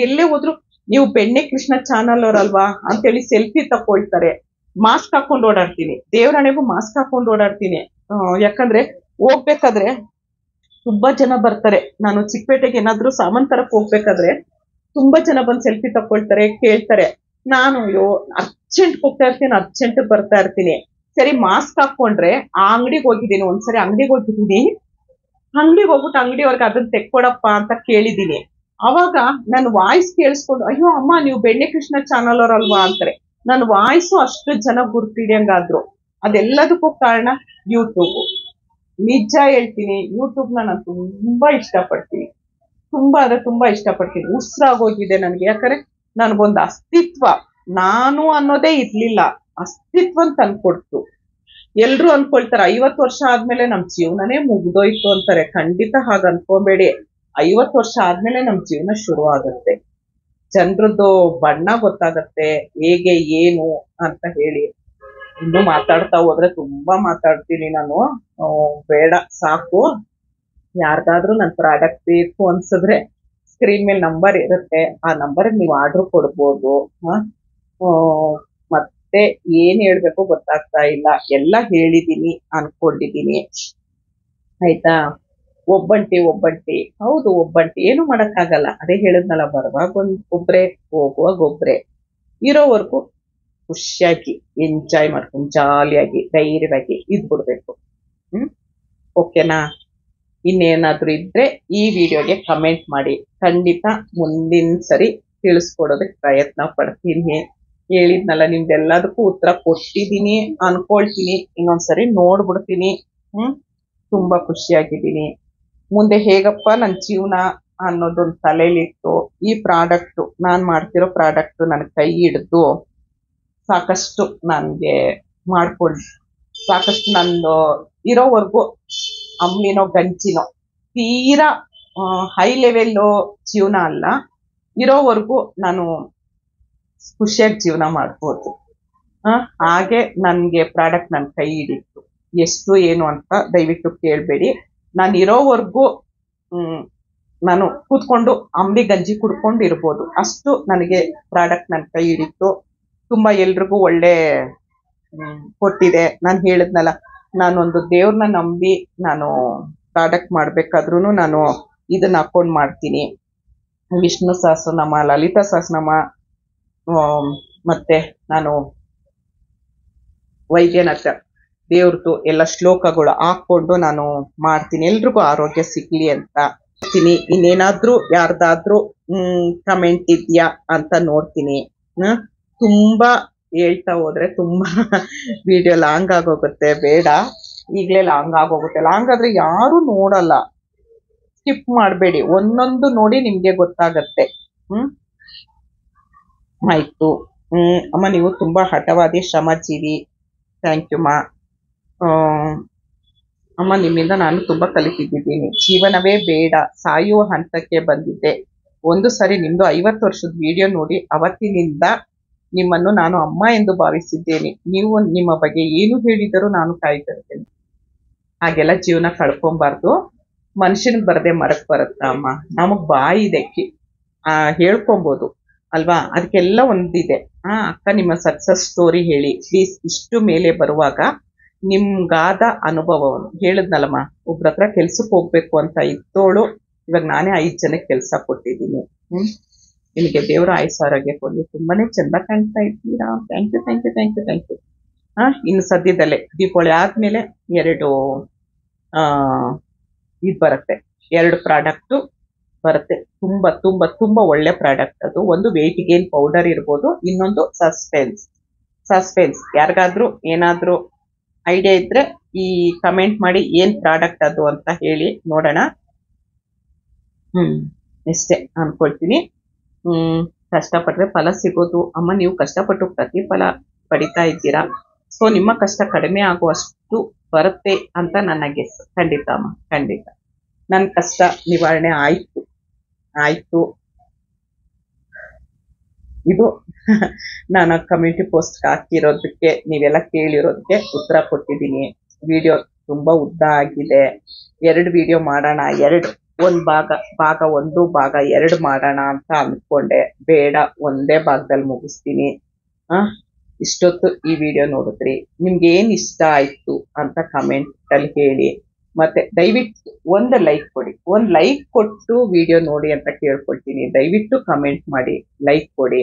ಎಲ್ಲೇ ಹೋದ್ರು ನೀವು ಬೆಣ್ಣೆ ಕೃಷ್ಣ ಚಾನಲ್ ಅವರಲ್ವಾ ಅಂತೇಳಿ ಸೆಲ್ಫಿ ತಕೊಳ್ತಾರೆ. ಮಾಸ್ಕ್ ಹಾಕೊಂಡು ಓಡಾಡ್ತೀನಿ, ದೇವರಾಣೆಗೂ ಮಾಸ್ಕ್ ಹಾಕೊಂಡು ಓಡಾಡ್ತೀನಿ. ಯಾಕಂದ್ರೆ ಹೋಗ್ಬೇಕಾದ್ರೆ ತುಂಬಾ ಜನ ಬರ್ತಾರೆ. ನಾನು ಚಿಕ್ಕಪೇಟೆಗೆ ಏನಾದ್ರು ಸಾಮಾನ್ ತರಕ್ ಹೋಗ್ಬೇಕಾದ್ರೆ ತುಂಬಾ ಜನ ಬಂದು ಸೆಲ್ಫಿ ತಕೊಳ್ತಾರೆ, ಕೇಳ್ತಾರೆ. ನಾನು ಅರ್ಜೆಂಟ್ ಹೋಗ್ತಾ ಇರ್ತೀನಿ, ಅರ್ಜೆಂಟ್ ಬರ್ತಾ ಇರ್ತೀನಿ. ಸರಿ ಮಾಸ್ಕ್ ಹಾಕೊಂಡ್ರೆ ಆ ಅಂಗಡಿಗೆ ಹೋಗಿದ್ದೀನಿ, ಒಂದ್ಸರಿ ಅಂಗಡಿಗೆ ಹೋಗಿದ್ದೀನಿ. ಅಂಗಡಿಗೆ ಹೋಗ್ಬಿಟ್ಟು ಅಂಗಡಿಯವ್ರಿಗೆ ಅದನ್ನ ತೆಕ್ಕೊಡಪ್ಪ ಅಂತ ಕೇಳಿದೀನಿ. ಅವಾಗ ನನ್ನ ವಾಯ್ಸ್ ಕೇಳಿಸ್ಕೊಂಡು, ಅಯ್ಯೋ ಅಮ್ಮ ನೀವು ಬೆಣ್ಣೆ ಕೃಷ್ಣ ಚಾನಲ್ ಅವರಲ್ವಾ ಅಂತಾರೆ. ನನ್ನ ವಾಯ್ಸು ಅಷ್ಟು ಜನ ಗುರ್ತಿಡಿಯಂಗಾದ್ರು. ಅದೆಲ್ಲದಕ್ಕೂ ಕಾರಣ ಯೂಟ್ಯೂಬ್. ನಿಜ ಹೇಳ್ತೀನಿ, ಯೂಟ್ಯೂಬ್ನ ನಾನು ತುಂಬಾ ಇಷ್ಟಪಡ್ತೀನಿ. ತುಂಬಾ ಅಂದ್ರೆ ತುಂಬಾ ಇಷ್ಟಪಡ್ತೀನಿ. ಉಸಿರಾಗೋಗಿದೆ ನನಗೆ. ಯಾಕಂದ್ರೆ ನನಗೊಂದು ಅಸ್ತಿತ್ವ, ನಾನು ಅನ್ನೋದೇ ಇರ್ಲಿಲ್ಲ, ಅಸ್ತಿತ್ವ ತಂದ್ಕೊಡ್ತು. ಎಲ್ರು ಅನ್ಕೊಳ್ತಾರೆ 50 ವರ್ಷ ಆದ್ಮೇಲೆ ನಮ್ ಜೀವನನೇ ಮುಗ್ದೋಯ್ತು ಅಂತಾರೆ. ಖಂಡಿತ ಹಾಗ ಅನ್ಕೋಬೇಡಿ. 50 ವರ್ಷ ಆದ್ಮೇಲೆ ನಮ್ ಜೀವನ ಶುರು ಆಗುತ್ತೆ. ಜನರದ್ದು ಬಣ್ಣ ಗೊತ್ತಾಗತ್ತೆ, ಹೇಗೆ ಏನು ಅಂತ ಹೇಳಿ. ಇನ್ನು ಮಾತಾಡ್ತಾ ಹೋದ್ರೆ ತುಂಬಾ ಮಾತಾಡ್ತೀನಿ ನಾನು. ಬೇಡ ಸಾಕು. ಯಾರಿಗಾದ್ರೂ ನನ್ನ ಪ್ರಾಡಕ್ಟ್ ಬೇಕು ಅನ್ಸಿದ್ರೆ ಸ್ಕ್ರೀನ್ ಮೇಲೆ ನಂಬರ್ ಇರುತ್ತೆ, ಆ ನಂಬರ್ ನೀವು ಆರ್ಡರ್ ಕೊಡ್ಬೋದು. ಮತ್ತೆ ಏನ್ ಹೇಳ್ಬೇಕು ಗೊತ್ತಾಗ್ತಾ ಇಲ್ಲ, ಎಲ್ಲ ಹೇಳಿದೀನಿ ಅನ್ಕೊಂಡಿದೀನಿ. ಆಯ್ತಾ. ಒಬ್ಬಂಟಿ ಹೌದು, ಒಬ್ಬಂಟಿ, ಏನು ಮಾಡಕ್ಕಾಗಲ್ಲ. ಅದೇ ಹೇಳಿದ್ನಲ್ಲ, ಬರುವಾಗ ಒಬ್ರೆ ಹೋಗುವಾಗ ಒಬ್ರೆ. ಇರೋವರೆಗೂ ಖುಷಿಯಾಗಿ ಎಂಜಾಯ್ ಮಾಡ್ಕೊಂಡು ಜಾಲಿಯಾಗಿ ಧೈರ್ಯವಾಗಿ ಇದ್ಬಿಡ್ಬೇಕು. ಓಕೆನಾ. ಇನ್ನೇನಾದ್ರೂ ಇದ್ರೆ ಈ ವಿಡಿಯೋಗೆ ಕಮೆಂಟ್ ಮಾಡಿ, ಖಂಡಿತ ಮುಂದಿನ ಸರಿ ತಿಳಿಸ್ಕೊಡೋದಕ್ಕೆ ಪ್ರಯತ್ನ ಪಡ್ತೀನಿ. ಹೇಳಿದ್ನಲ್ಲ, ನಿಮ್ದೆಲ್ಲದಕ್ಕೂ ಉತ್ತರ ಕೊಟ್ಟಿದ್ದೀನಿ ಅನ್ಕೊಳ್ತೀನಿ. ಇನ್ನೊಂದ್ಸರಿ ನೋಡ್ಬಿಡ್ತೀನಿ. ತುಂಬಾ ಖುಷಿಯಾಗಿದ್ದೀನಿ. ಮುಂದೆ ಹೇಗಪ್ಪ ನನ್ನ ಜೀವನ ಅನ್ನೋದೊಂದು ತಲೆಯಲ್ಲಿಟ್ಟು ಈ ಪ್ರಾಡಕ್ಟ್, ನಾನ್ ಮಾಡ್ತಿರೋ ಪ್ರಾಡಕ್ಟ್ ನನ್ನ ಕೈ ಹಿಡಿದು ಸಾಕಷ್ಟು ನನ್ಗೆ ಮಾಡ್ಕೊಂಡು ಸಾಕಷ್ಟು ನಂದು ಇರೋವರೆಗೂ ಅಂಬ್ಲಿನೋ ಗಂಚಿನೋ ತೀರಾ ಹೈ ಲೆವೆಲ್ಲು ಜೀವನ ಅಲ್ಲ, ಇರೋವರೆಗೂ ನಾನು ಖುಷಿಯಾಗಿ ಜೀವನ ಮಾಡ್ಬೋದು. ಹಾಗೆ ನನ್ಗೆ ಪ್ರಾಡಕ್ಟ್ ನನ್ನ ಕೈ ಹಿಡಿತು. ಎಷ್ಟು ಏನು ಅಂತ ದಯವಿಟ್ಟು ಕೇಳಬೇಡಿ. ನಾನು ಇರೋವರೆಗೂ ನಾನು ಕೂತ್ಕೊಂಡು ಅಂಬ್ಲಿ ಗಂಜಿ ಕುಡ್ಕೊಂಡು ಇರ್ಬೋದು, ಅಷ್ಟು ನನಗೆ ಪ್ರಾಡಕ್ಟ್ ನನ್ನ ಕೈ ಹಿಡಿತು. ತುಂಬಾ ಎಲ್ರಿಗೂ ಒಳ್ಳೆ ಕೊಟ್ಟಿದೆ. ನಾನು ಹೇಳಿದ್ನಲ್ಲ, ನಾನೊಂದು ದೇವ್ರನ್ನ ನಂಬಿ ನಾನು ಪ್ರಾಡಕ್ಟ್ ಮಾಡ್ಬೇಕಾದ್ರೂ ನಾನು ಇದನ್ನ ಹಾಕೊಂಡು ಮಾಡ್ತೀನಿ. ವಿಷ್ಣು ಸಹಸ್ರನಾಮ, ಲಲಿತಾ ಸಹಸ್ರನಾಮ, ಮತ್ತೆ ನಾನು ವೈದ್ಯನಾಥ ದೇವ್ರದ್ದು ಎಲ್ಲ ಶ್ಲೋಕಗಳು ಹಾಕೊಂಡು ನಾನು ಮಾಡ್ತೀನಿ. ಎಲ್ರಿಗೂ ಆರೋಗ್ಯ ಸಿಗ್ಲಿ ಅಂತ ಮಾಡ್ತೀನಿ. ಇನ್ನೇನಾದ್ರೂ ಯಾರ್ದಾದ್ರೂ ಕಮೆಂಟ್ ಇದೆಯಾ ಅಂತ ನೋಡ್ತೀನಿ. ತುಂಬಾ ಹೇಳ್ತಾ ಹೋದ್ರೆ ತುಂಬಾ ವಿಡಿಯೋ ಲಾಂಗ್ ಆಗೋಗುತ್ತೆ. ಬೇಡ, ಈಗ್ಲೇ ಲಾಂಗ್ ಆಗೋಗುತ್ತೆ. ಲಾಂಗ್ ಆದ್ರೆ ಯಾರು ನೋಡಲ್ಲ. ಸ್ಕಿಪ್ ಮಾಡಬೇಡಿ, ಒಂದೊಂದು ನೋಡಿ ನಿಮ್ಗೆ ಗೊತ್ತಾಗತ್ತೆ. ಆಯ್ತು. ಅಮ್ಮ ನೀವು ತುಂಬಾ ಹಠವಾದಿ, ಶ್ರಮಜೀವಿ. ಥ್ಯಾಂಕ್ ಯು ಮಾ. ಅಮ್ಮ ನಿಮ್ಮಿಂದ ನಾನು ತುಂಬಾ ಕಲಿತಿದ್ದೀನಿ. ಜೀವನವೇ ಬೇಡ, ಸಾಯುವ ಹಂತಕ್ಕೆ ಬಂದಿದ್ದೆ. ಒಂದು ಸರಿ ನಿಮ್ದು 50 ವರ್ಷದ ವಿಡಿಯೋ ನೋಡಿ ಅವತ್ತಿನಿಂದ ನಿಮ್ಮನ್ನು ನಾನು ಅಮ್ಮ ಎಂದು ಭಾವಿಸಿದ್ದೇನೆ. ನೀವು ನಿಮ್ಮ ಬಗ್ಗೆ ಏನು ಹೇಳಿದರೂ ನಾನು ಕಾಯ್ತಿರ್ತೇನೆ. ಹಾಗೆಲ್ಲ ಜೀವನ ಕಳ್ಕೊಂಬಾರ್ದು. ಮನುಷ್ಯನ್ ಬರದೆ ಮರಕ್ ಬರುತ್ತ ಅಮ್ಮ. ನಮಗ್ ಬಾಯಿ ಇದೆ, ಹೇಳ್ಕೊಬೋದು ಅಲ್ವಾ? ಅದಕ್ಕೆಲ್ಲ ಒಂದಿದೆ. ಅಕ್ಕ ನಿಮ್ಮ ಸಕ್ಸಸ್ ಸ್ಟೋರಿ ಹೇಳಿ ಪ್ಲೀಸ್. ಇಷ್ಟು ಮೇಲೆ ಬರುವಾಗ ನಿಮ್ಗಾದ ಅನುಭವವನ್ನು ಹೇಳಿದ್ನಲ್ಲಮ್ಮ. ಒಬ್ರ ಹತ್ರ ಕೆಲ್ಸಕ್ಕೆ ಹೋಗ್ಬೇಕು ಅಂತ ಇದ್ದೋಳು ಇವಾಗ ನಾನೇ 5 ಜನಕ್ಕೆ ಕೆಲಸ ಕೊಟ್ಟಿದ್ದೀನಿ. ನಿಮಗೆ ದೇವರ ಆಯುಷ್ಯ ಆರೋಗ್ಯ ಕೊಡ್ಲಿ. ತುಂಬಾನೇ ಚಂದ ಕಾಣ್ತಾ ಇದ್ದೀರಾ. Thank you thank you thank you thank you. ಇನ್ನು ಸದ್ಯದಲ್ಲೇ ದೀಪಾವಳಿ ಆದ್ಮೇಲೆ 2 ಇದು ಬರುತ್ತೆ, 2 ಪ್ರಾಡಕ್ಟ್ ಬರುತ್ತೆ. ತುಂಬಾ ತುಂಬಾ ತುಂಬಾ ಒಳ್ಳೆ ಪ್ರಾಡಕ್ಟ್ ಅದು. ಒಂದು ವೆಯ್ಟ್ ಗೇನ್ ಪೌಡರ್ ಇರ್ಬೋದು, ಇನ್ನೊಂದು ಸಸ್ಪೆನ್ಸ್. ಯಾರಿಗಾದ್ರೂ ಏನಾದ್ರೂ ಐಡಿಯಾ ಇದ್ರೆ ಈ ಕಮೆಂಟ್ ಮಾಡಿ ಏನ್ ಪ್ರಾಡಕ್ಟ್ ಅದು ಅಂತ ಹೇಳಿ ನೋಡೋಣ. ಇಷ್ಟೇ ಅನ್ಕೊಳ್ತೀನಿ. ಕಷ್ಟಪಟ್ರೆ ಫಲ ಸಿಗೋದು ಅಮ್ಮ. ನೀವು ಕಷ್ಟಪಟ್ಟು ಪ್ರತಿಫಲ ಪಡಿತಾ ಇದ್ದೀರಾ. ಸೊ ನಿಮ್ಮ ಕಷ್ಟ ಕಡಿಮೆ ಆಗುವಷ್ಟು ಬರುತ್ತೆ ಅಂತ ನನ್ನ ಗೆಸ್. ಖಂಡಿತ ಅಮ್ಮ, ಖಂಡಿತ. ನನ್ನ ಕಷ್ಟ ನಿವಾರಣೆ ಆಯ್ತು. ಇದು ನಾನು ಕಮ್ಯುನಿಟಿ ಪೋಸ್ಟ್ ಹಾಕಿರೋದಕ್ಕೆ, ನೀವೆಲ್ಲ ಕೇಳಿರೋದಕ್ಕೆ ಉತ್ತರ ಕೊಟ್ಟಿದ್ದೀನಿ. ವಿಡಿಯೋ ತುಂಬಾ ಉದ್ದ ಆಗಿದೆ. 2 ವಿಡಿಯೋ ಮಾಡೋಣ, ಒಂದು ಭಾಗ 1 ಭಾಗ 2 ಮಾಡೋಣ ಅಂತ ಅಂದ್ಕೊಂಡೆ. ಬೇಡ, ಒಂದೇ ಭಾಗದಲ್ಲಿ ಮುಗಿಸ್ತೀನಿ. ಇಷ್ಟೊತ್ತು ಈ ವಿಡಿಯೋ ನೋಡಿದ್ರಿ, ನಿಮ್ಗೆ ಏನ್ ಇಷ್ಟ ಆಯ್ತು ಅಂತ ಕಮೆಂಟ್ ಅಲ್ಲಿ ಹೇಳಿ. ಮತ್ತೆ ದಯವಿಟ್ಟು ಒಂದು ಲೈಕ್ ಕೊಡಿ. ಒಂದು ಲೈಕ್ ಕೊಟ್ಟು ವಿಡಿಯೋ ನೋಡಿ ಅಂತ ಕೇಳ್ಕೊಳ್ತೀನಿ. ದಯವಿಟ್ಟು ಕಮೆಂಟ್ ಮಾಡಿ, ಲೈಕ್ ಕೊಡಿ.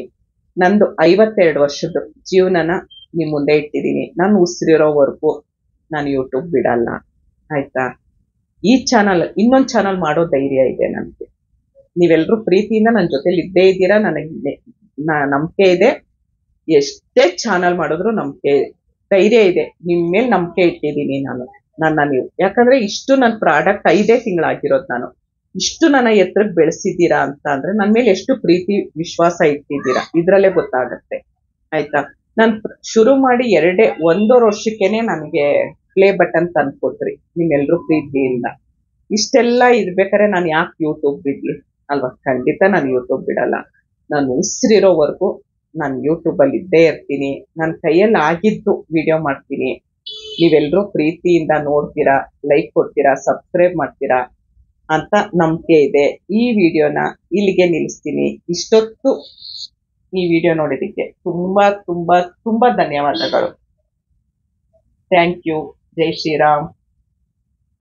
ನಂದು 52 ವರ್ಷದ ಜೀವನನ ನಿಮ್ ಮುಂದೆ ಇಟ್ಟಿದ್ದೀನಿ. ನಾನು ಉಸಿರಿರೋವರೆಗೂ ನಾನು ಯೂಟ್ಯೂಬ್ ಬಿಡಲ್ಲ, ಆಯ್ತಾ? ಈ ಚಾನಲ್, ಇನ್ನೊಂದು ಚಾನಲ್ ಮಾಡೋ ಧೈರ್ಯ ಇದೆ ನನಗೆ. ನೀವೆಲ್ಲರೂ ಪ್ರೀತಿಯಿಂದ ನನ್ನ ಜೊತೆಲಿ ಇದ್ದೇ ಇದ್ದೀರಾ. ನನಗೆ ನಂಬಿಕೆ ಇದೆ. ಎಷ್ಟೇ ಚಾನಲ್ ಮಾಡಿದ್ರು ನಂಬಿಕೆ, ಧೈರ್ಯ ಇದೆ. ನಿಮ್ ಮೇಲೆ ನಂಬಿಕೆ ಇಟ್ಟಿದ್ದೀನಿ ನೀವು. ಯಾಕಂದ್ರೆ ಇಷ್ಟು ನನ್ನ ಪ್ರಾಡಕ್ಟ್ 5 ತಿಂಗಳಾಗಿರೋದು. ನಾನು ಇಷ್ಟು ನನ್ನ ಎತ್ತರಕ್ಕೆ ಬೆಳೆಸಿದ್ದೀರಾ ಅಂತ ಅಂದ್ರೆ ನನ್ನ ಮೇಲೆ ಎಷ್ಟು ಪ್ರೀತಿ ವಿಶ್ವಾಸ ಇಟ್ಟಿದ್ದೀರಾ ಇದ್ರಲ್ಲೇ ಗೊತ್ತಾಗತ್ತೆ, ಆಯ್ತಾ? ನಾನು ಶುರು ಮಾಡಿ 1.5 ವರ್ಷಕ್ಕೇನೆ ನನಗೆ ಪ್ಲೇ ಬಟನ್ ತಂದ್ಕೊಟ್ರಿ ನಿಮ್ಮೆಲ್ರೂ ಪ್ರೀತಿಯಿಂದ. ಇಷ್ಟೆಲ್ಲ ಇರ್ಬೇಕಾದ್ರೆ ನಾನು ಯಾಕೆ ಯೂಟ್ಯೂಬ್ ಬಿಡ್ಲಿ ಅಲ್ವಾ? ಖಂಡಿತ ನಾನು ಯೂಟ್ಯೂಬ್ ಬಿಡಲ್ಲ. ನಾನು ಉಸಿರಿರೋವರೆಗೂ ನಾನು ಯೂಟ್ಯೂಬ್ ಅಲ್ಲಿ ಇದ್ದೇ ಇರ್ತೀನಿ. ನನ್ನ ಕೈಯಲ್ಲಿ ಆಗಿದ್ದು ವಿಡಿಯೋ ಮಾಡ್ತೀನಿ. ನೀವೆಲ್ಲರೂ ಪ್ರೀತಿಯಿಂದ ನೋಡ್ತೀರಾ, ಲೈಕ್ ಕೊಡ್ತೀರಾ, ಸಬ್ಸ್ಕ್ರೈಬ್ ಮಾಡ್ತೀರಾ ಅಂತ ನಂಬಿಕೆ ಇದೆ. ಈ ವಿಡಿಯೋನ ಇಲ್ಲಿಗೆ ನಿಲ್ಲಿಸ್ತೀನಿ. ಇಷ್ಟೊತ್ತು ಈ ವಿಡಿಯೋ ನೋಡಿದ್ದಕ್ಕೆ ತುಂಬಾ ತುಂಬಾ ತುಂಬಾ ಧನ್ಯವಾದಗಳು. Thank you. ಜೈ ಶ್ರೀರಾಮ್.